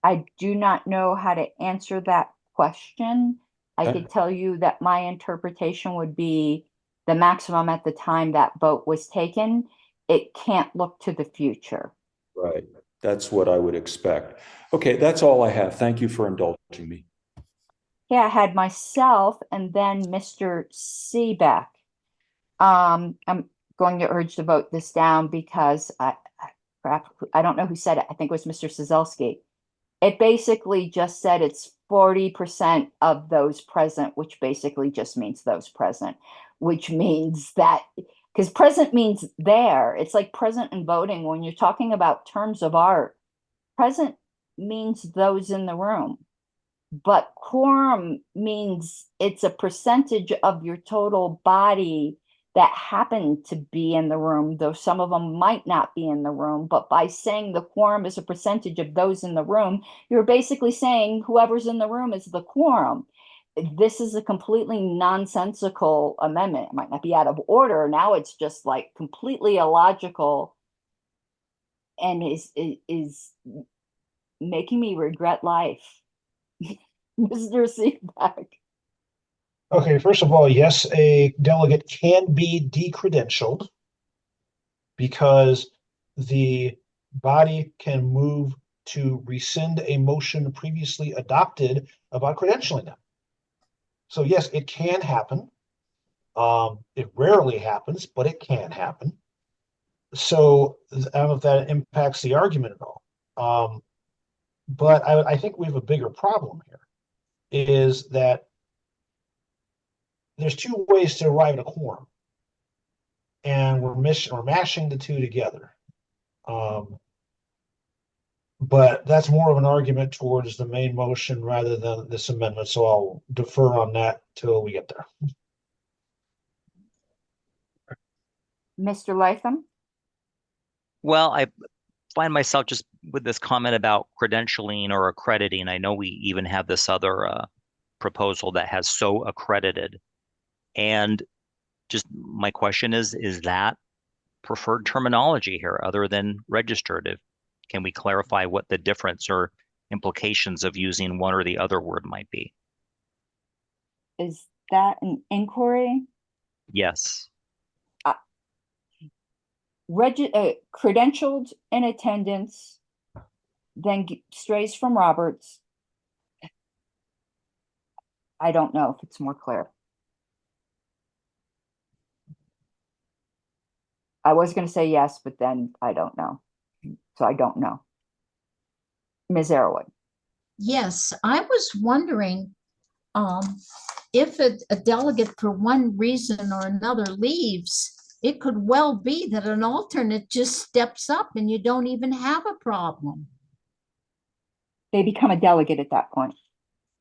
I do not know how to answer that question. I Okay. could tell you that my interpretation would be the maximum at the time that vote was taken. It can't look to the future. Right. That's what I would expect. Okay, that's all I have. Thank you for indulging me. Yeah, I had myself and then Mr. Seebeck. I'm going to urge to vote this down because perhaps I don't know who said it. I think it was Mr. Sazelski. It basically just said it's 40% of those present, which basically just means those present, which means that because present means there. It's like present in voting. When you're talking about terms of art, present means those in the room. But quorum means it's a percentage of your total body that happened to be in the room, though some of them might not be in the room. But by saying the quorum is a percentage of those in the room, you're basically saying whoever's in the room is the quorum. This is a completely nonsensical amendment. It might not be out of order. Now it's just like completely illogical and is making me regret life. Mr. Seebeck. Okay, first of all, yes, a delegate can be decredentialed because the body can move to rescind a motion previously adopted about credentialing them. So yes, it can happen. It rarely happens, but it can happen. So I don't know if that impacts the argument at all. But I think we have a bigger problem here, is that there's two ways to arrive at a quorum, and we're mashing the two together. But that's more of an argument towards the main motion rather than this amendment, so I'll defer on that till we get there. Mr. Latham? Well, I find myself just with this comment about credentialing or accrediting. I know we even have this other proposal that has so accredited. And just my question is that preferred terminology here other than registered? Can we clarify what the difference or implications of using one or the other word might be? Is that an inquiry? Yes. Credentialed in attendance, then strays from Roberts. I don't know if it's more clear. I was going to say yes, but then I don't know. So I don't know. Ms. Arrowood. Yes, I was wondering if a delegate for one reason or another leaves, it could well be that an alternate just steps up and you don't even have a problem. They become a delegate at that point.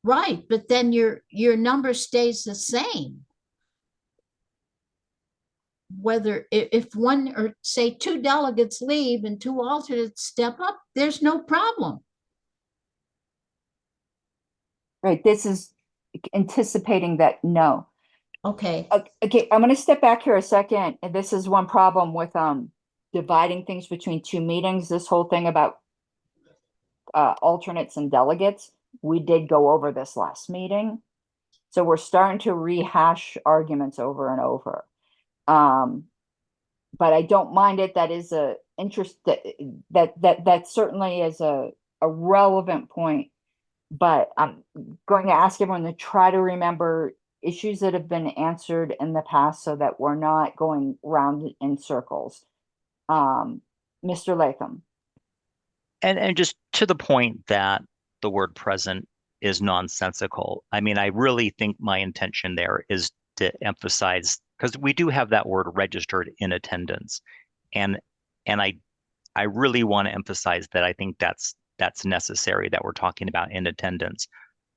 Right, but then your number stays the same. Whether if one or say two delegates leave and two alternates step up, there's no problem. Right, this is anticipating that no. Okay. Okay, I'm going to step back here a second. And this is one problem with dividing things between two meetings. This whole thing about alternates and delegates, we did go over this last meeting. So we're starting to rehash arguments over and over. But I don't mind it. That is a interest that certainly is a relevant point. But I'm going to ask everyone to try to remember issues that have been answered in the past so that we're not going round in circles. Mr. Latham. And just to the point that the word present is nonsensical. I mean, I really think my intention there is to emphasize, because we do have that word registered in attendance. And I really want to emphasize that I think that's necessary, that we're talking about in attendance.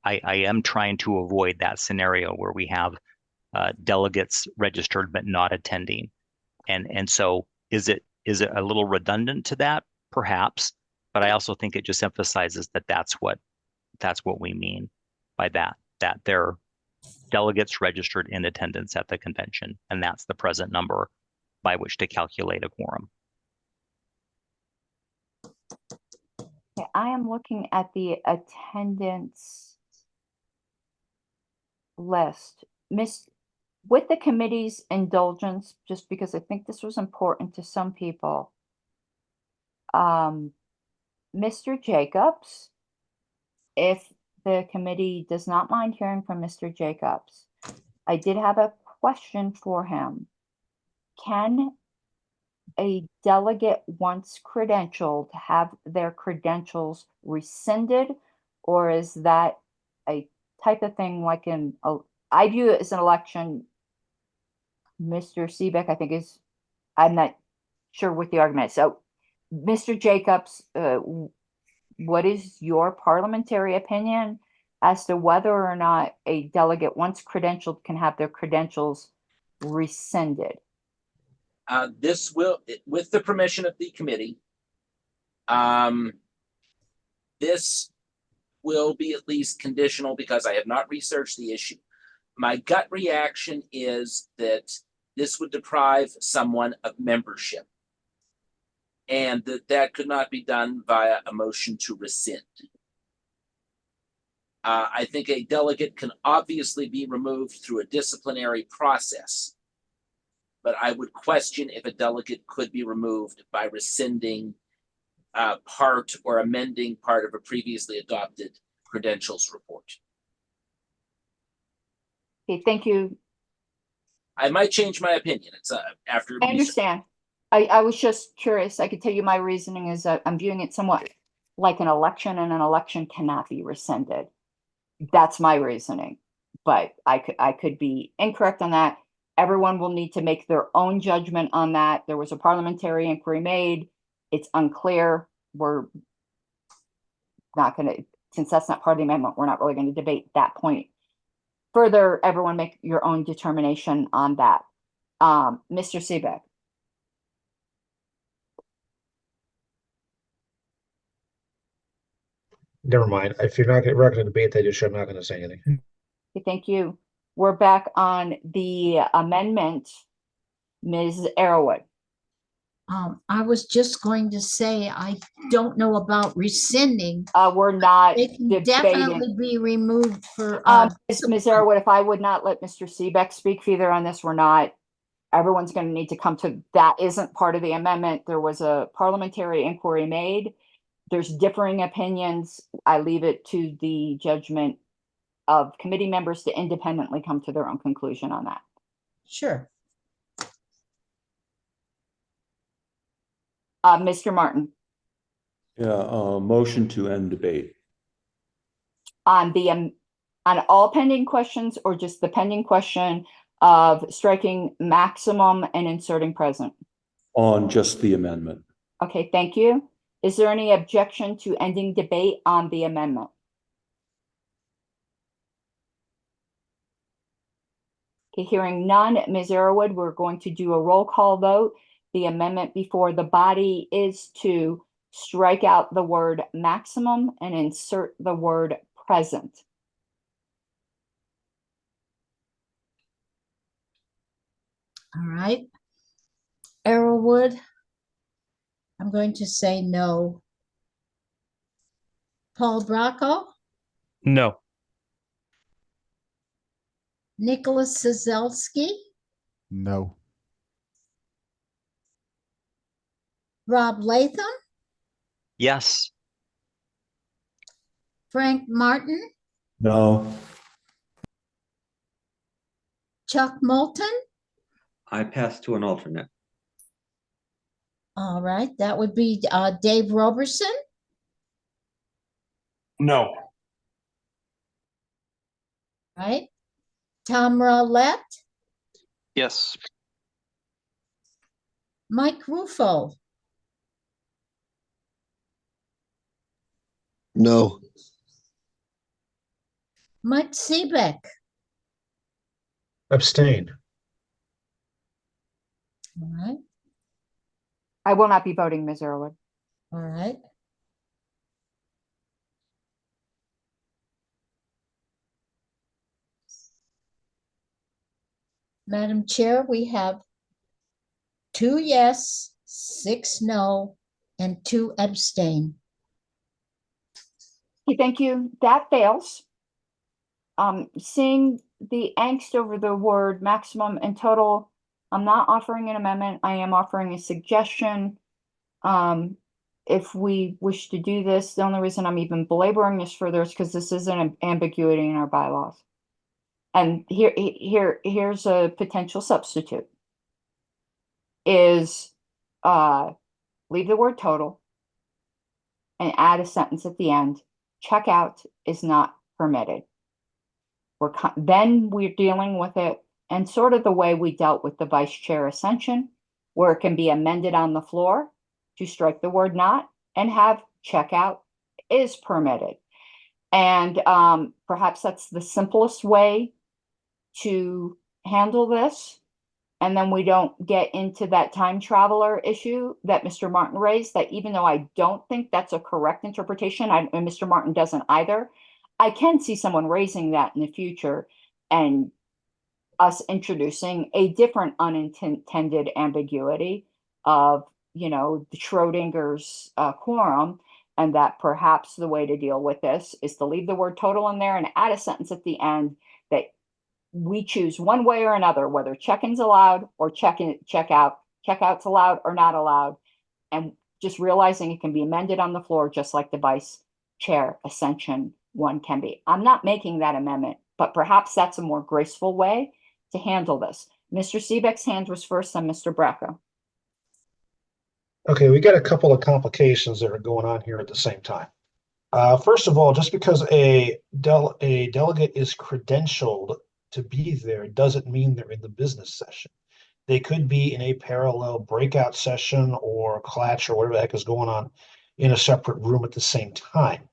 I am trying to avoid that scenario where we have delegates registered but not attending. And so is it a little redundant to that? Perhaps, but I also think it just emphasizes that that's what we mean by that they're delegates registered in attendance at the convention, and that's the present number by which to calculate a quorum. Okay, I am looking at the attendance list. With the committee's indulgence, just because I think this was important to some people, Mr. Jacobs, if the committee does not mind hearing from Mr. Jacobs, I did have a question for him. Can a delegate once credentialed have their credentials rescinded, or is that a type of thing like I view it as an election? Mr. Seebeck, I think I'm not sure what the argument is. So, Mr. Jacobs, what is your parliamentary opinion as to whether or not a delegate once credentialed can have their credentials rescinded? This will, with the permission of the committee, this will be at least conditional because I have not researched the issue. My gut reaction is that this would deprive someone of membership, and that could not be done via a motion to rescind. I think a delegate can obviously be removed through a disciplinary process, but I would question if a delegate could be removed by rescinding part or amending part of a previously adopted credentials report. Okay, thank you. I might change my opinion. It's after I understand. I was just curious. I could tell you my reasoning is that I'm viewing it somewhat like an election, and an election cannot be rescinded. That's my reasoning, but I could be incorrect on that. Everyone will need to make their own judgment on that. There was a parliamentary inquiry made. It's unclear. We're not going to, since that's not part of the amendment, we're not really going to debate that point further. Everyone make your own determination on that. Mr. Seebeck. Never mind. If you're not going to debate that issue, I'm not going to say anything. Okay, thank you. We're back on the amendment. Ms. Arrowood. I was just going to say, I don't know about rescinding. We're not They can debating. definitely be removed for. Ms. Arrowood, if I would not let Mr. Seebeck speak further on this, we're not. Everyone's going to need to come to that. Isn't part of the amendment. There was a parliamentary inquiry made. There's differing opinions. I leave it to the judgment of committee members to independently come to their own conclusion on that. Sure. Mr. Martin. Yeah, motion to end debate. On the on all pending questions, or just the pending question of striking maximum and inserting present? On just the amendment. Okay, thank you. Is there any objection to ending debate on the amendment? Okay, hearing none, Ms. Arrowood, we're going to do a roll call vote. The amendment before the body is to strike out the word maximum and insert the word present. All right. Arrowwood, I'm going to say no. Paul Bracco? No. Nicholas Sazelski? No. Rob Latham? Yes. Frank Martin? No. Chuck Moulton? I pass to an alternate. All right, that would be Dave Roberson? No. Right? Tom Rowlett, Yes. Mike Ruffo, No. Mike Seebeck. Abstain. All right, I will not be voting, Ms. Earwood. all right. Madam Chair, we have 2 yes, 6 no, and 2 abstain. Okay, thank you. That fails. Seeing the angst over the word maximum and total, I'm not offering an amendment. I am offering a suggestion. If we wish to do this, the only reason I'm even belaboring this further is because this is an ambiguity in our bylaws. And here's a potential substitute. Is leave the word total and add a sentence at the end. Checkout is not permitted. Then we're dealing with it and sort of the way we dealt with the vice chair ascension, where it can be amended on the floor to strike the word not and have checkout is permitted. And perhaps that's the simplest way to handle this. And then we don't get into that time traveler issue that Mr. Martin raised, that even though I don't think that's a correct interpretation, and Mr. Martin doesn't either, I can see someone raising that in the future and us introducing a different unintended ambiguity of, the Schrodinger's quorum, and that perhaps the way to deal with this is to leave the word total in there and add a sentence at the end that we choose one way or another, whether check-in's allowed or checkout's allowed or not allowed, and just realizing it can be amended on the floor, just like the vice chair ascension one can be. I'm not making that amendment, but perhaps that's a more graceful way to handle this. Mr. Seebeck's hand was first, then Mr. Bracco. Okay, we got a couple of complications that are going on here at the same time. First of all, just because a delegate is credentialed to be there doesn't mean they're in the business session. They could be in a parallel breakout session or clatch or whatever the heck is going on in a separate room at the same time.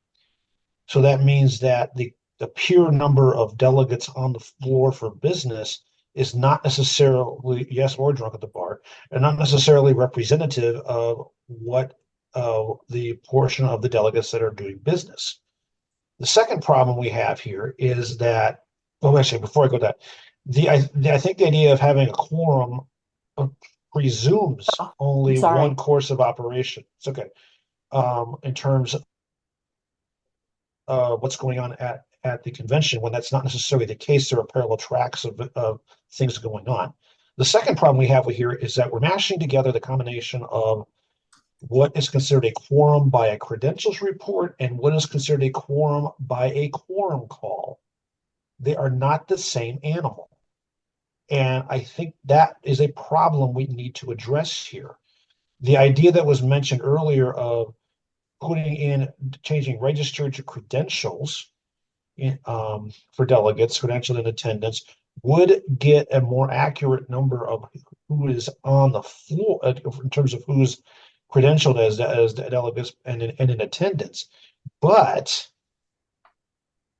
So that means that the pure number of delegates on the floor for business is not necessarily, yes, or drunk at the bar, and not necessarily representative of what the portion of the delegates that are doing business. The second problem we have here is that, well, actually, before I go to that, I think the idea of having a quorum presumes only one course of operation. It's okay. In terms of what's going on at the convention, when that's not necessarily the case, there are parallel tracks of things going on. The second problem we have here is that we're mashing together the combination of what is considered a quorum by a credentials report and what is considered a quorum by a quorum call. They are not the same animal. And I think that is a problem we need to address here. The idea that was mentioned earlier of changing registered to credentials for delegates, credentialed in attendance, would get a more accurate number of who is on the floor in terms of who's credentialed as delegates and in attendance. But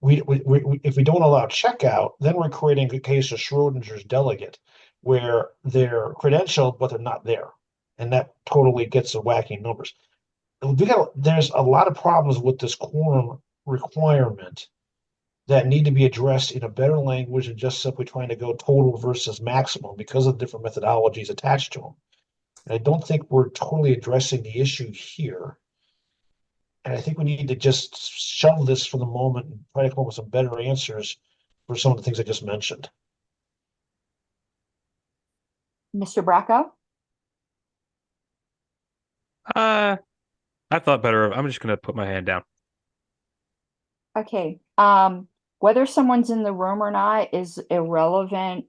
if we don't allow checkout, then we're creating a case of Schrodinger's delegate, where they're credentialed but they're not there, and that totally gets the wacky numbers. There's a lot of problems with this quorum requirement that need to be addressed in a better language than just simply trying to go total versus maximum because of the different methodologies attached to them. And I don't think we're totally addressing the issue here. And I think we need to just shove this for the moment and try to come up with some better answers for some of the things I just mentioned. Mr. Bracco? I thought better. I'm just going to put my hand down. Okay. Whether someone's in the room or not is irrelevant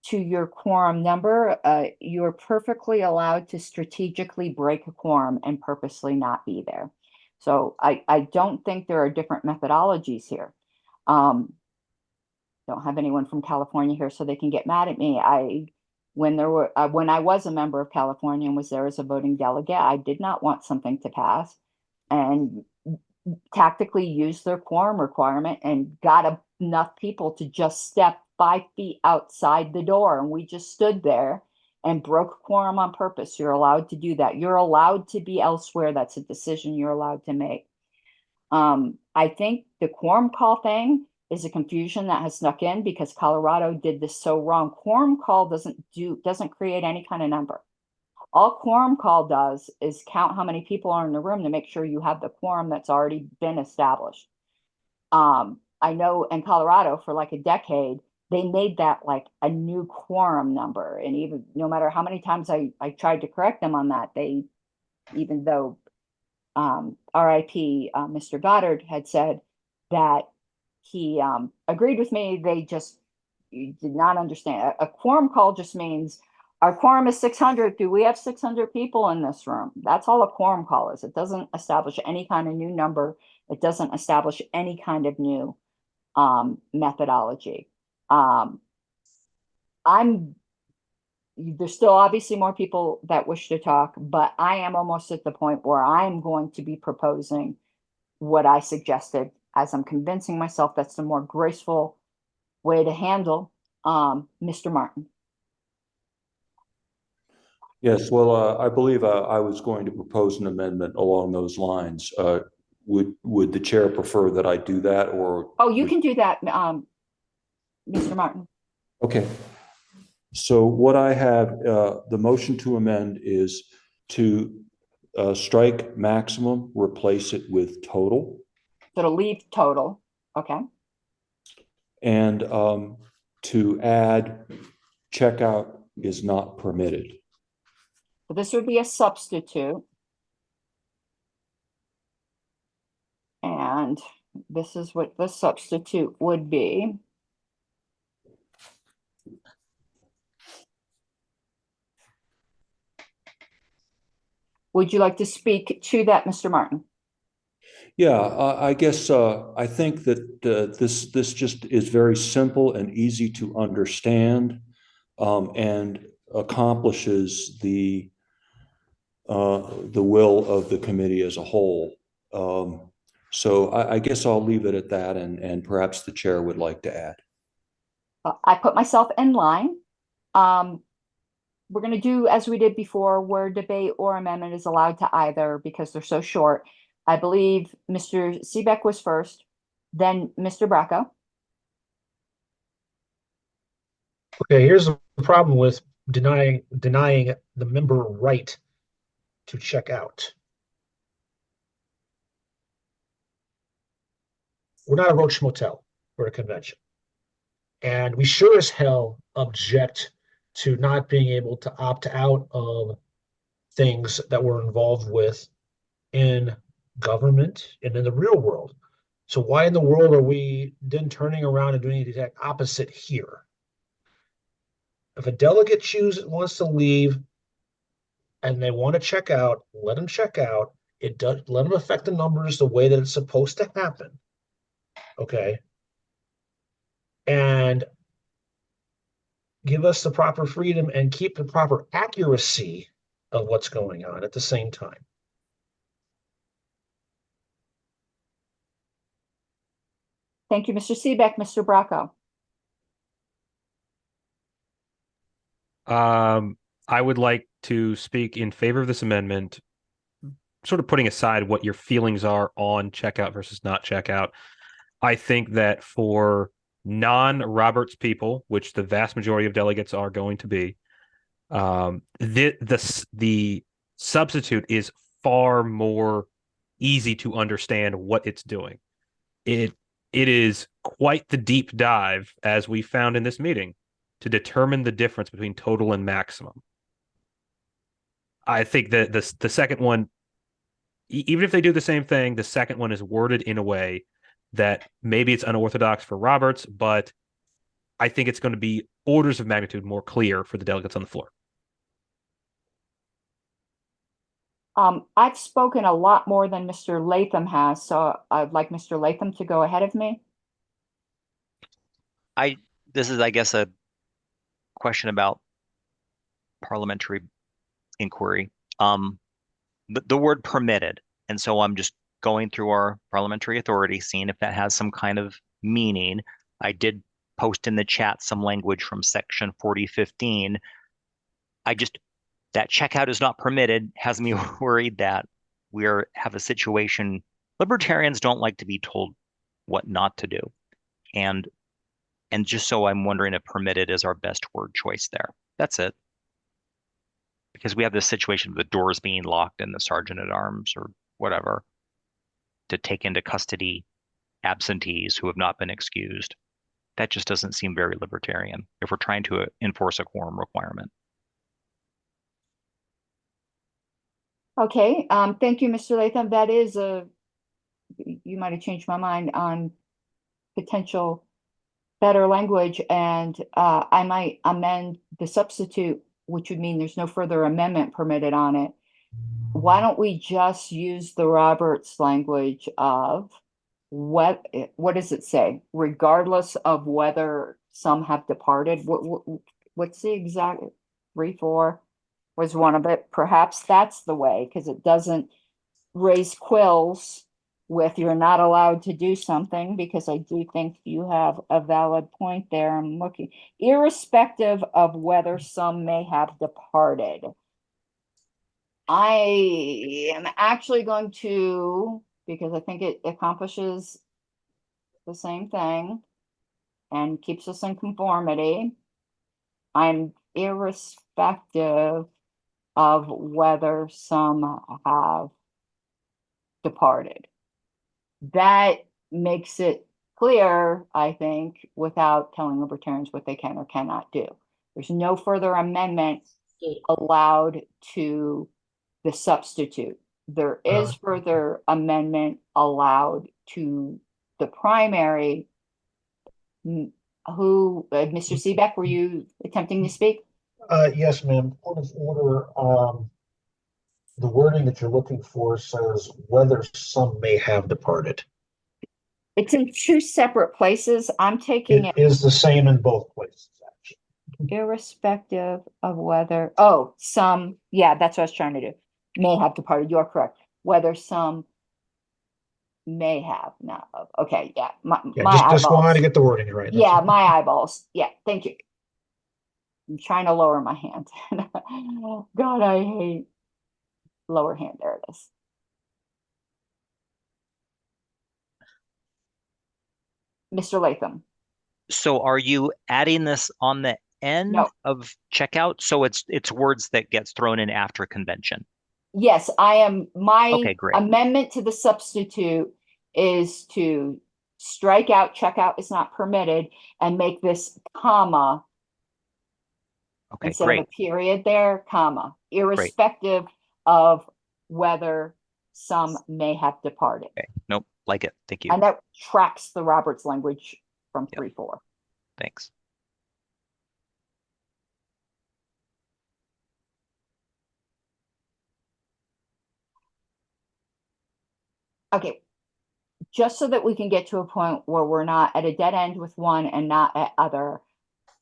to your quorum number. You're perfectly allowed to strategically break a quorum and purposely not be there. So I don't think there are different methodologies here. don't have anyone from California here so they can get mad at me. When I was a member of California and was there as a voting delegate, I did not want something to pass and tactically used their quorum requirement and got enough people to just step 5 feet outside the door. And we just stood there and broke quorum on purpose. You're allowed to do that. You're allowed to be elsewhere. That's a decision you're allowed to make. I think the quorum call thing is a confusion that has snuck in because Colorado did this so wrong. Quorum call doesn't create any kind of number. All quorum call does is count how many people are in the room to make sure you have the quorum that's already been established. I know in Colorado for like a decade, they made that like a new quorum number. And even no matter how many times I tried to correct them on that, even though RIP Mr. Goddard had said that he agreed with me, they just did not understand. A quorum call just means our quorum is 600. Do we have 600 people in this room? That's all a quorum call is. It doesn't establish any kind of new number. It doesn't establish any kind of new methodology. There's still obviously more people that wish to talk, but I am almost at the point where I'm going to be proposing what I suggested as I'm convincing myself that's the more graceful way to handle Mr. Martin. Yes, well, I believe I was going to propose an amendment along those lines. Would the chair prefer that I do that, or? Oh, you can do that, Mr. Martin. Okay. So what I have, the motion to amend is to strike maximum, replace it with total. So to leave total, okay. And to add checkout is not permitted. So this would be a substitute. And this is what the substitute would be. Would you like to speak to that, Mr. Martin? Yeah, I guess I think that this just is very simple and easy to understand, and accomplishes the will of the committee as a whole. So I guess I'll leave it at that, and perhaps the chair would like to add. I put myself in line. We're going to do as we did before, where debate or amendment is allowed to either because they're so short. I believe Mr. Seebeck was first, then Mr. Bracco. Okay, here's the problem with denying the member right to check out. We're not a Roach Motel, we're a convention. And we sure as hell object to not being able to opt out of things that we're involved with in government and in the real world. So why in the world are we then turning around and doing the exact opposite here? If a delegate wants to leave and they want to check out, let them check out. Let them affect the numbers the way that it's supposed to happen. Okay. And give us the proper freedom and keep the proper accuracy of what's going on at the same time. Thank you, Mr. Seebeck. Mr. Bracco. I would like to speak in favor of this amendment, sort of putting aside what your feelings are on checkout versus not checkout. I think that for non-Roberts people, which the vast majority of delegates are going to be, the substitute is far more easy to understand what it's doing. It is quite the deep dive, as we found in this meeting, to determine the difference between total and maximum. I think that the second one, even if they do the same thing, the second one is worded in a way that maybe it's unorthodox for Roberts, but I think it's going to be orders of magnitude more clear for the delegates on the floor. I've spoken a lot more than Mr. Latham has, so I'd like Mr. Latham to go ahead of me. This is, I guess, a question about parliamentary inquiry. The word permitted. And so I'm just going through our parliamentary authority, seeing if that has some kind of meaning. I did post in the chat some language from section 4015. That checkout is not permitted has me worried that have a situation. Libertarians don't like to be told what not to do. And just so I'm wondering if permitted is our best word choice there. That's it. Because we have this situation of the doors being locked and the sergeant at arms or whatever to take into custody absentees who have not been excused. That just doesn't seem very libertarian if we're trying to enforce a quorum requirement. Okay, thank you, Mr. Latham. That is you might have changed my mind on potential better language, and I might amend the substitute, which would mean there's no further amendment permitted on it. Why don't we just use the Roberts language of what does it say? Regardless of whether some have departed, what's the exact 3-4 was one of it. Perhaps that's the way, because it doesn't raise quills with you're not allowed to do something, because I do think you have a valid point there. I'm looking, irrespective of whether some may have departed. I am actually going to, because I think it accomplishes the same thing and keeps us in conformity. I'm irrespective of whether some have departed. That makes it clear, I think, without telling libertarians what they can or cannot do. There's no further amendment allowed to the substitute. There is further amendment allowed to the primary. Mr. Seebeck, were you attempting to speak? Yes, ma'am. Point of order. The wording that you're looking for says whether some may have departed. It's in two separate places. I'm taking It is the same in both places, actually. irrespective of whether, some, yeah, that's what I was trying to do. May have departed. You're correct. Whether some may have not. Okay, yeah. My Just wanted to eyeballs. get the wording right. Yeah, my eyeballs. Yeah, thank you. I'm trying to lower my hand. God, I hate lower hand. There it is. Mr. Latham. So are you adding this on the end No. of checkout? So it's words that gets thrown in after convention. Yes, I am. My Okay, great. amendment to the substitute is to strike out checkout is not permitted and make this comma Okay, instead great. of a period there, comma, irrespective of whether some may have departed. Okay. Nope, like it. Thank you. And that tracks the Roberts language from 3-4. Thanks. Okay, just so that we can get to a point where we're not at a dead end with one and not at other,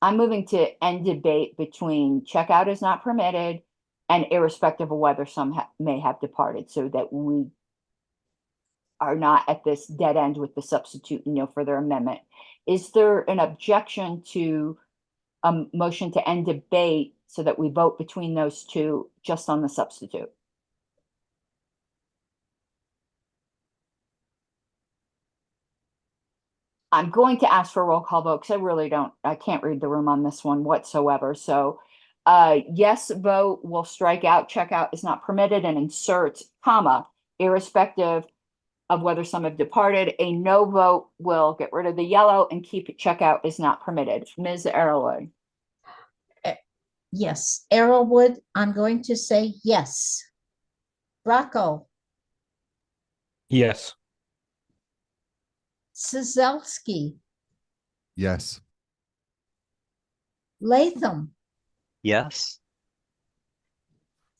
I'm moving to end debate between checkout is not permitted and irrespective of whether some may have departed, so that we are not at this dead end with the substitute and no further amendment. Is there an objection to a motion to end debate so that we vote between those two just on the substitute? I'm going to ask for a roll call vote because I can't read the room on this one whatsoever. So yes vote will strike out checkout is not permitted and insert comma, irrespective of whether some have departed. A no vote will get rid of the yellow and keep it checkout is not permitted. Ms. Arrowwood. Yes, Arrowwood, I'm going to say yes. Bracco, Yes. Sizelski, Yes. Latham, Yes.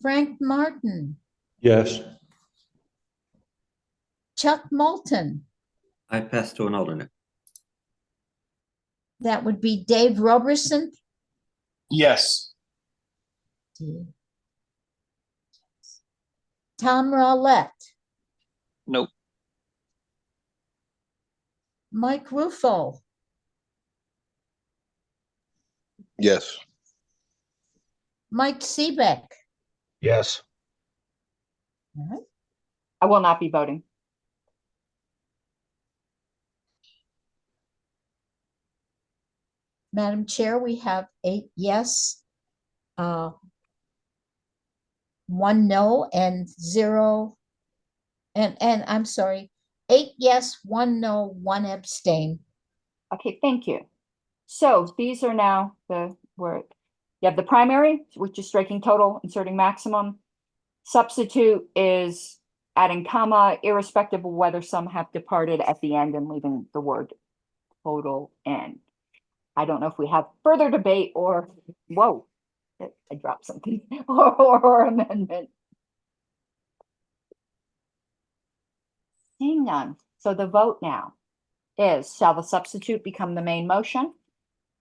Frank Martin, Yes. Chuck Moulton, I pass to an alternate. That would be Dave Roberson. Yes. Tom Rowlett. Nope. Mike Ruffo. Yes. Mike Seebeck. Yes. I will not be voting. Madam Chair, we have 8 yes, 1 no, and 0. And I'm sorry, 8 yes, 1 no, 1 abstain. Okay, thank you. So these are now where you have the primary, which is striking total, inserting maximum. Substitute is adding comma, irrespective of whether some have departed at the end and leaving the word total in. I don't know if we have further debate or, whoa, I dropped something, or amendment. Seeing none. So the vote now is, shall the substitute become the main motion?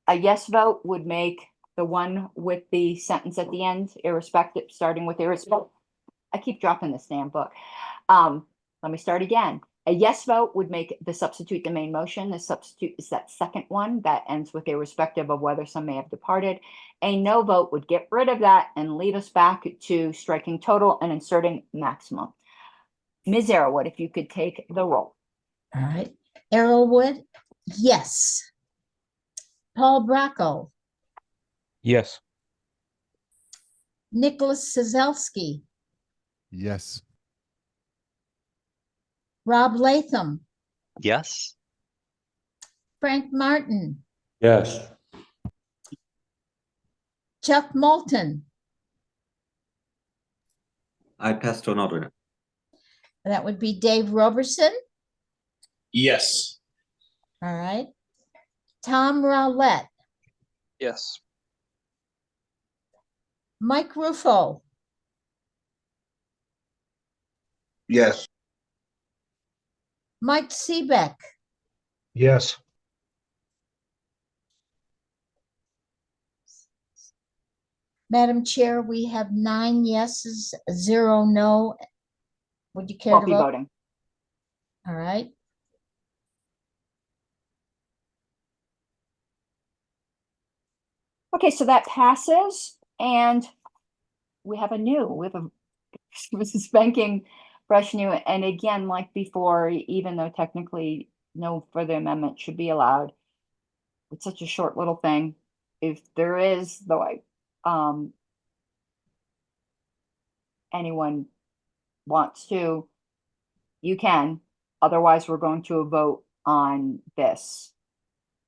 A yes vote would make the one with the sentence at the end, irrespective, starting with irrespective. I keep dropping this damn book. Let me start again. A yes vote would make the substitute the main motion. The substitute is that second one that ends with irrespective of whether some may have departed. A no vote would get rid of that and lead us back to striking total and inserting maximum. Ms. Arrowwood, if you could take the roll. All right. Arrowwood, yes. Paul Bracco. Yes. Nicholas Sazelski. Yes. Rob Latham. Yes. Frank Martin. Yes. Chuck Moulton. I pass to an alternate. That would be Dave Roberson. Yes. All right. Tom Rowlett. Yes. Mike Ruffo. Yes. Mike Seebeck. Yes. Madam Chair, we have 9 yeses, 0 no. Would you care Won't to be vote? voting. All right. Okay, so that passes, and we have a this is banking fresh new, and again, like before, even though technically no further amendment should be allowed, it's such a short little thing. If there is, though, anyone wants to, you can. Otherwise, we're going to vote on this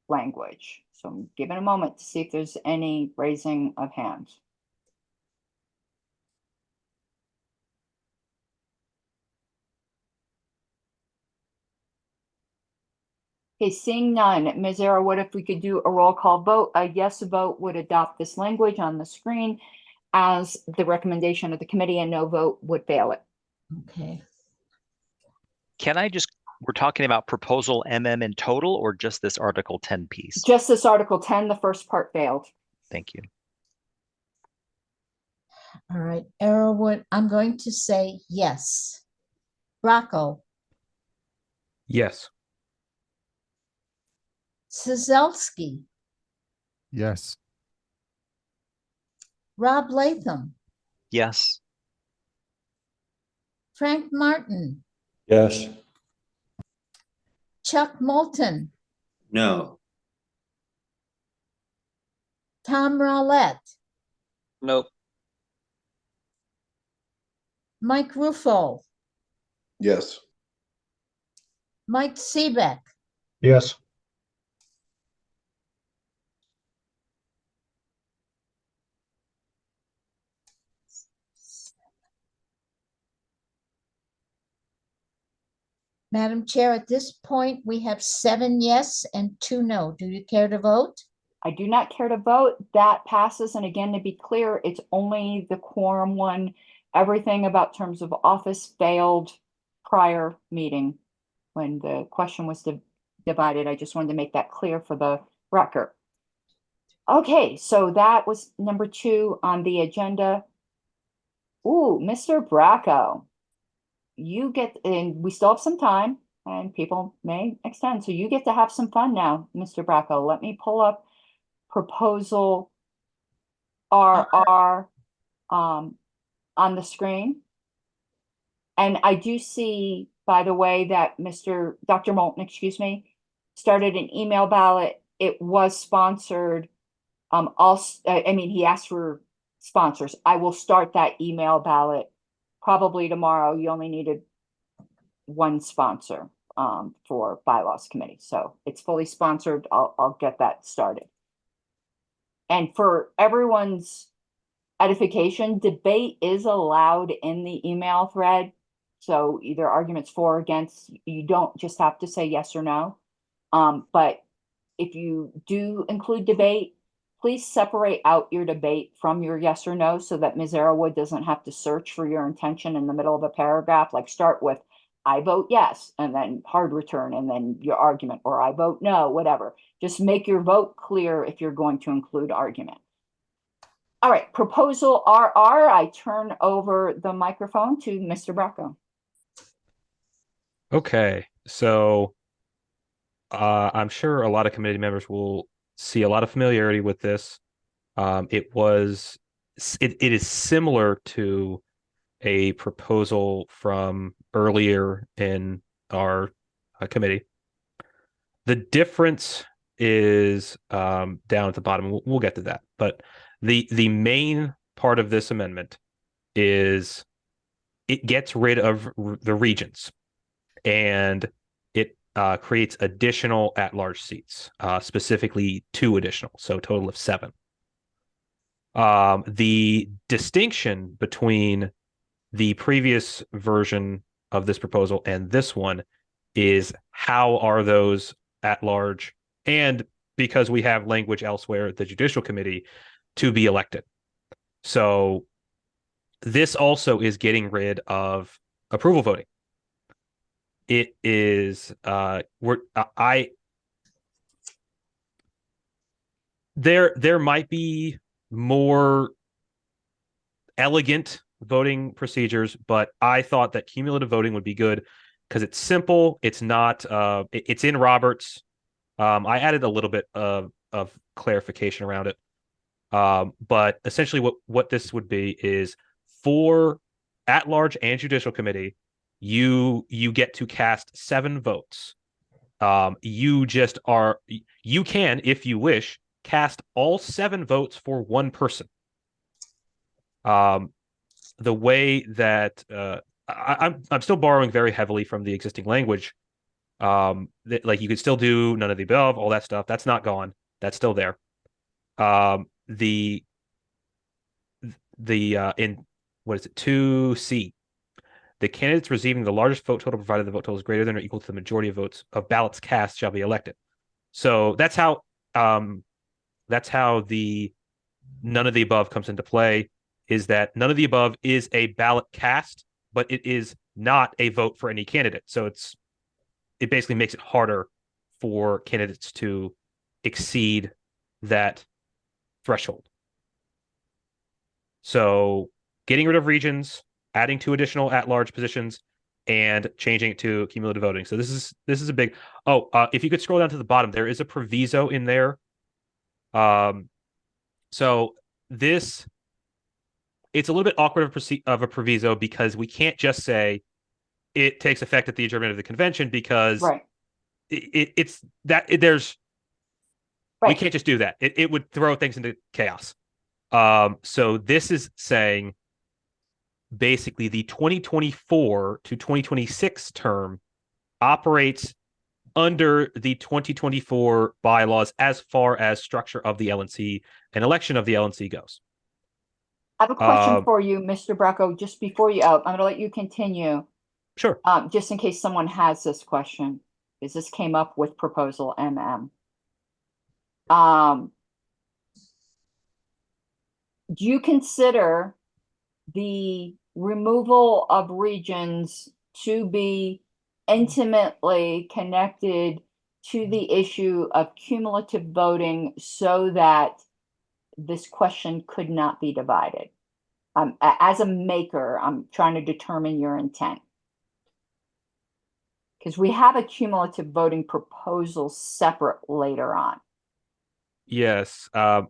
language. So I'm giving a moment to see if there's any raising of hands. Okay, seeing none, Ms. Arrow, what if we could do a roll call vote? A yes vote would adopt this language on the screen as the recommendation of the committee, and no vote would fail it. Okay. We're talking about proposal MM in total or just this Article 10 piece? Just this Article 10, the first part failed. Thank you. All right. Arrowwood, I'm going to say yes. Bracco. Yes. Sazelski. Yes. Rob Latham. Yes. Frank Martin. Yes. Chuck Moulton. No. Tom Rowlett. Nope. Mike Ruffo. Yes. Mike Seebeck. Yes. Madam Chair, at this point, we have 7 yes and 2 no. Do you care to vote? I do not care to vote. That passes. And again, to be clear, it's only the quorum one. Everything about terms of office failed prior meeting when the question was divided. I just wanted to make that clear for the record. Okay, so that was number 2 on the agenda. Ooh, Mr. Bracco, you get, and we still have some time and people may extend, so you get to have some fun now, Mr. Bracco. Let me pull up proposal RR on the screen. And I do see, by the way, that Dr. Moulton, excuse me, started an email ballot. It was sponsored. I mean, he asked for sponsors. I will start that email ballot probably tomorrow. You only needed 1 sponsor for Bylaws Committee. So it's fully sponsored. I'll get that started. And for everyone's edification, debate is allowed in the email thread. So either arguments for or against, you don't just have to say yes or no. But if you do include debate, please separate out your debate from your yes or no so that Ms. Arrowwood doesn't have to search for your intention in the middle of a paragraph. Like start with, I vote yes, and then hard return, and then your argument, or I vote no, whatever. Just make your vote clear if you're going to include argument. All right, proposal RR, I turn over the microphone to Mr. Bracco. Okay, so I'm sure a lot of committee members will see a lot of familiarity with this. It is similar to a proposal from earlier in our committee. The difference is down at the bottom. We'll get to that, but the main part of this amendment is it gets rid of the regions, and it creates additional at-large seats, specifically 2 additional, so a total of 7. The distinction between the previous version of this proposal and this one is how are those at large, and because we have language elsewhere, the Judicial Committee, to be elected. So this also is getting rid of approval voting. It is there might be more elegant voting procedures, but I thought that cumulative voting would be good because it's simple. It's not it's in Roberts. I added a little bit of clarification around it. But essentially what this would be is for at-large and Judicial Committee, you get to cast 7 votes. You can, if you wish, cast all 7 votes for 1 person. The way that I'm still borrowing very heavily from the existing language. Like you could still do none of the above, all that stuff. That's not gone. That's still there. In what is it, 2C, the candidates receiving the largest vote total, provided the vote total is greater than or equal to the majority of votes of ballots cast, shall be elected. So that's how the none of the above comes into play, is that none of the above is a ballot cast, but it is not a vote for any candidate. So it basically makes it harder for candidates to exceed that threshold. So getting rid of regions, adding 2 additional at-large positions, and changing it to cumulative voting. So this is a big. If you could scroll down to the bottom, there is a proviso in there. So this, it's a little bit awkward of a proviso because we can't just say it takes effect at the adjournment of the convention, because Right. It's that there's Right. we can't just do that. It would throw things into chaos. So this is saying basically the 2024 to 2026 term operates under the 2024 bylaws as far as structure of the LNC and election of the LNC goes. I have a question for you, Mr. Bracco, just before you out. I'm going to let you continue. Sure. Just in case someone has this question, because this came up with proposal MM. Do you consider the removal of regions to be intimately connected to the issue of cumulative voting so that this question could not be divided. As a maker, I'm trying to determine your intent. Because we have a cumulative voting proposal separate later on. Yes. I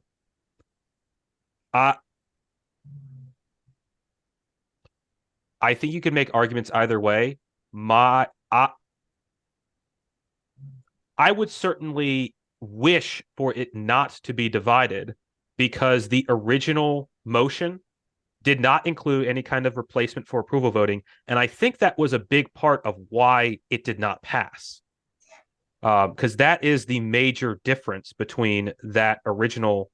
think you can make arguments either way. I would certainly wish for it not to be divided because the original motion did not include any kind of replacement for approval voting. And I think that was a big part of why it did not pass. Because that is the major difference between that original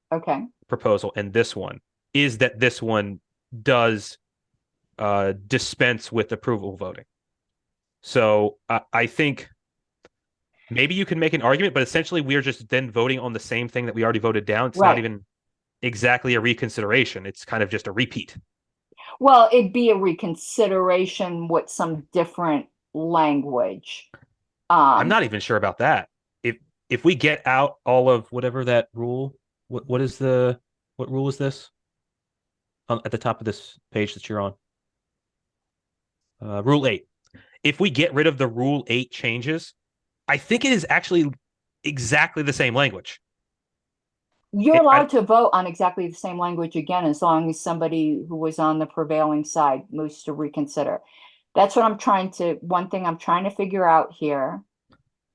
proposal and this one, is that this one does dispense with approval voting. So I think maybe you can make an argument, but essentially we're just then voting on the same thing that we already voted down. It's not even exactly a reconsideration. It's kind of just a repeat. Well, it'd be a reconsideration with some different language. I'm not even sure about that. If we get out all of whatever that rule, what rule is this? At the top of this page that you're on. Rule 8. If we get rid of the Rule 8 changes, I think it is actually exactly the same language. You're allowed to vote on exactly the same language again, as long as somebody who was on the prevailing side moves to reconsider. That's what one thing I'm trying to figure out here.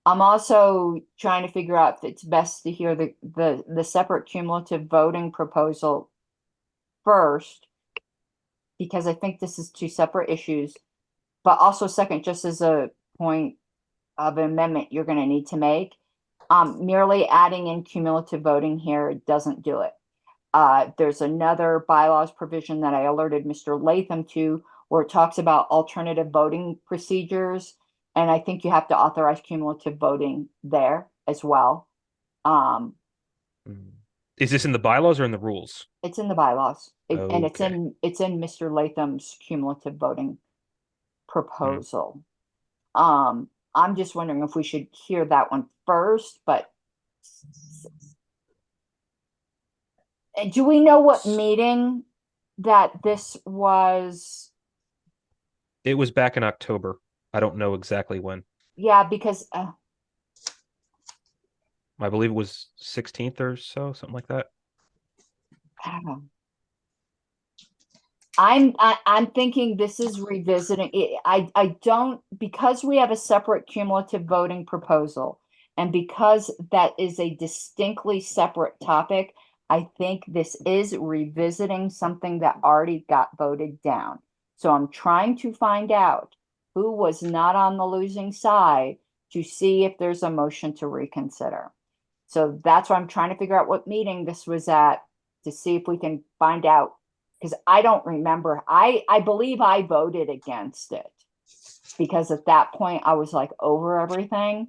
I'm also trying to figure out if it's best to hear the separate cumulative voting proposal first, because I think this is two separate issues, but also second, just as a point of amendment you're going to need to make. Merely adding in cumulative voting here doesn't do it. There's another bylaws provision that I alerted Mr. Latham to, where it talks about alternative voting procedures. And I think you have to authorize cumulative voting there as well. Is this in the bylaws or in the rules? It's in the bylaws. And it's Okay. in Mr. Latham's cumulative voting proposal. I'm just wondering if we should hear that one first, but do we know what meeting that this was? It was back in October. I don't know exactly when. Yeah, because I believe it was 16th or so, something like that. I'm thinking this is revisiting it. I don't, because we have a separate cumulative voting proposal, and because that is a distinctly separate topic, I think this is revisiting something that already got voted down. So I'm trying to find out who was not on the losing side to see if there's a motion to reconsider. So that's why I'm trying to figure out what meeting this was at, to see if we can find out, because I don't remember. I believe I voted against it, because at that point I was like over everything.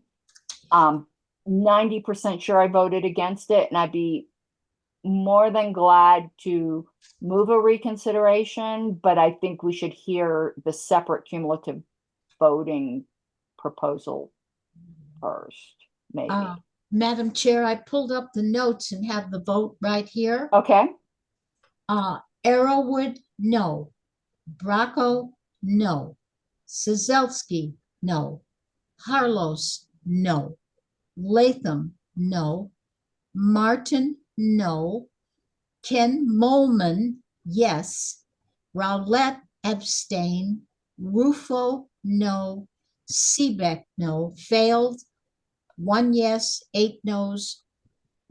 90% sure I voted against it, and I'd be more than glad to move a reconsideration, but I think we should hear the separate cumulative voting proposal first, maybe. Madam Chair, I pulled up the notes and have the vote right here. Okay. Arrowwood, no. Bracco, no. Szelski, no. Harlos, no. Latham, no. Martin, no. Ken Molman, yes. Rowlett, abstain. Rufo, no. Seebeck, no. Failed. 1 yes, 8 no's,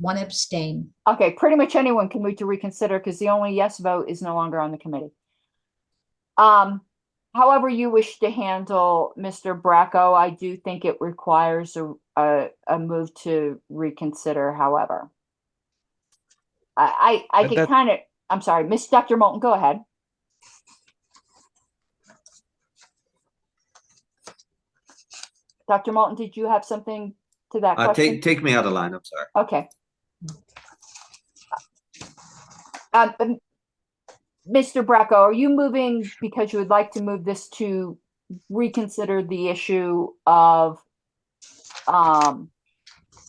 1 abstain. Okay, pretty much anyone can move to reconsider, because the only yes vote is no longer on the committee. However you wish to handle Mr. Bracco, I do think it requires a move to reconsider, however. I could kind of, I'm sorry, Dr. Moulton, go ahead. Dr. Moulton, did you have something to that question? Take me out of line, I'm sorry. Okay. Mr. Bracco, are you moving because you would like to move this to reconsider the issue of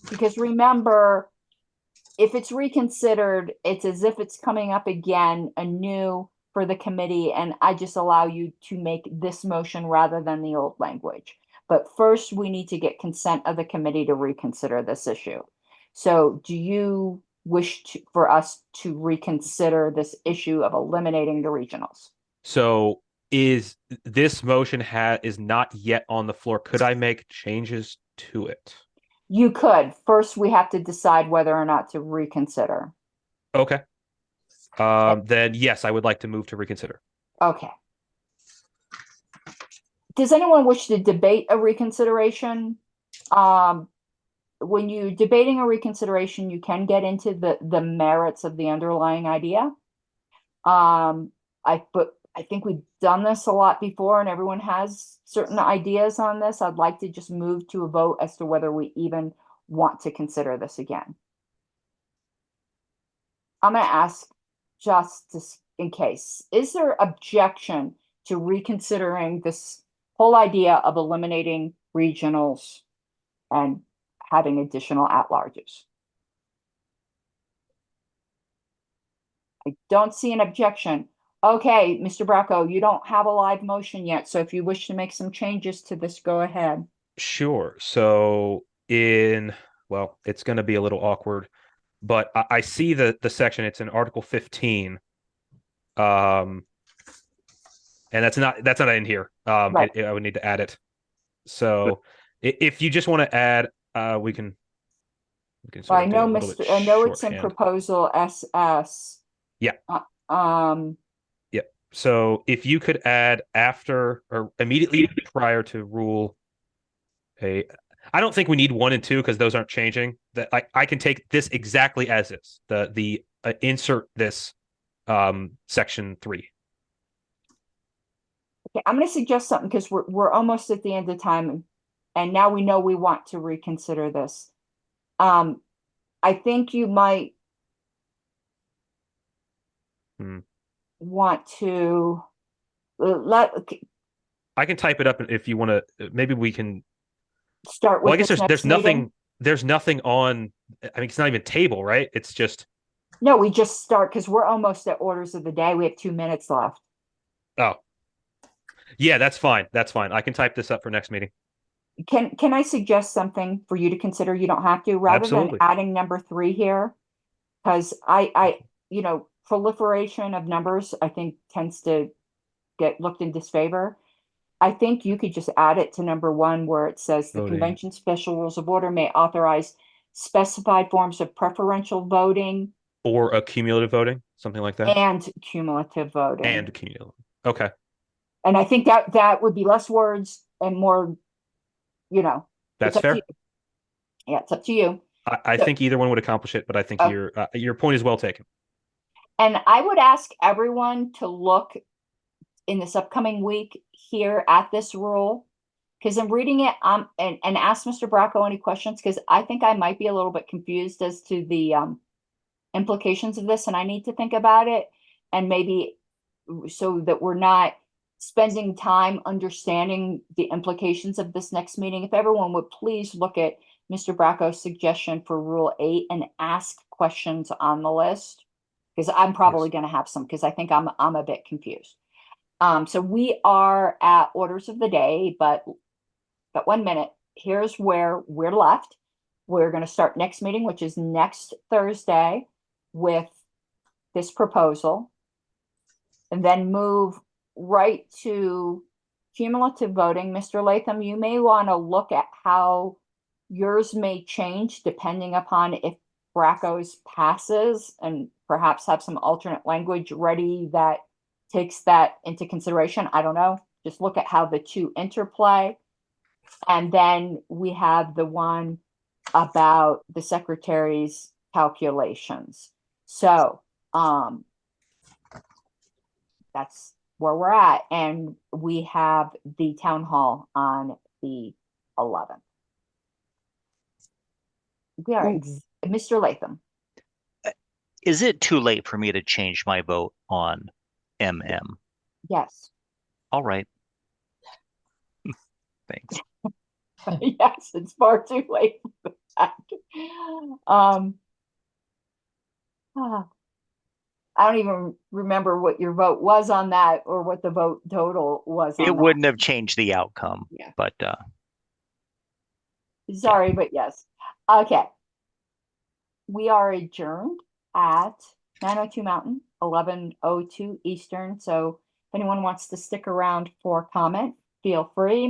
Because remember, if it's reconsidered, it's as if it's coming up again anew for the committee, and I just allow you to make this motion rather than the old language. But first, we need to get consent of the committee to reconsider this issue. So do you wish for us to reconsider this issue of eliminating the regionals? So is this motion is not yet on the floor? Could I make changes to it? You could. First, we have to decide whether or not to reconsider. Okay. Then yes, I would like to move to reconsider. Okay. Does anyone wish to debate a reconsideration? When you're debating a reconsideration, you can get into the merits of the underlying idea. But I think we've done this a lot before, and everyone has certain ideas on this. I'd like to just move to a vote as to whether we even want to consider this again. I'm going to ask just in case, is there objection to reconsidering this whole idea of eliminating regionals and having additional at-larges? I don't see an objection. Okay, Mr. Bracco, you don't have a live motion yet, so if you wish to make some changes to this, go ahead. Sure. So well, it's going to be a little awkward, but I see the section. It's in Article 15. And that's not in here. Right. I would need to add it. So if you just want to add, we can Well, I do know, a little bit I know it's in shorthand. proposal SS. Yeah. Yeah. So if you could add after or immediately prior to rule I don't think we need 1 and 2 because those aren't changing. That I can take this exactly as is. The insert this section 3. Okay, I'm going to suggest something because we're almost at the end of time, and now we know we want to reconsider this. I think you might want to I can type it up if you want to. Maybe we can start with. Well, I guess there's nothing. There's nothing on. I mean, it's not even table, right? It's just. No, we just start because we're almost at orders of the day. We have 2 minutes left. Oh. Yeah, that's fine. That's fine. I can type this up for next meeting. Can I suggest something for you to consider? You don't have to, rather Absolutely. than adding number 3 here, because I proliferation of numbers, I think, tends to get looked in disfavor. I think you could just add it to number 1 where it says the Voting. convention special rules of order may authorize specified forms of preferential voting Or a cumulative voting, something like that. and cumulative voting. And cumulative. Okay. And I think that would be less words and more, That's fair. Yeah, it's up to you. I think either one would accomplish it, but I think your point is well taken. And I would ask everyone to look in this upcoming week here at this rule, because I'm reading it and ask Mr. Bracco any questions, because I think I might be a little bit confused as to the implications of this, and I need to think about it, and maybe so that we're not spending time understanding the implications of this next meeting. If everyone would please look at Mr. Bracco's suggestion for Rule 8 and ask questions on the list, because I'm probably going to have some, because I think I'm a bit confused. So we are at orders of the day, but 1 minute. Here's where we're left. We're going to start next meeting, which is next Thursday, with this proposal, and then move right to cumulative voting. Mr. Latham, you may want to look at how yours may change depending upon if Bracco's passes, and perhaps have some alternate language ready that takes that into consideration. I don't know. Just look at how the two interplay. And then we have the one about the secretary's calculations. So that's where we're at. And we have the town hall on the 11th. We are Mr. Latham. Is it too late for me to change my vote on MM? Yes. All right. Thanks. Yes, it's far too late. that. Um, ah, I don't even remember what your vote was on that or what the vote total was on It that. wouldn't have changed the outcome, Yeah. but Sorry, but yes. Okay. We are adjourned at 9:02 Mountain, 11:02 Eastern. So if anyone wants to stick around for comment, feel free.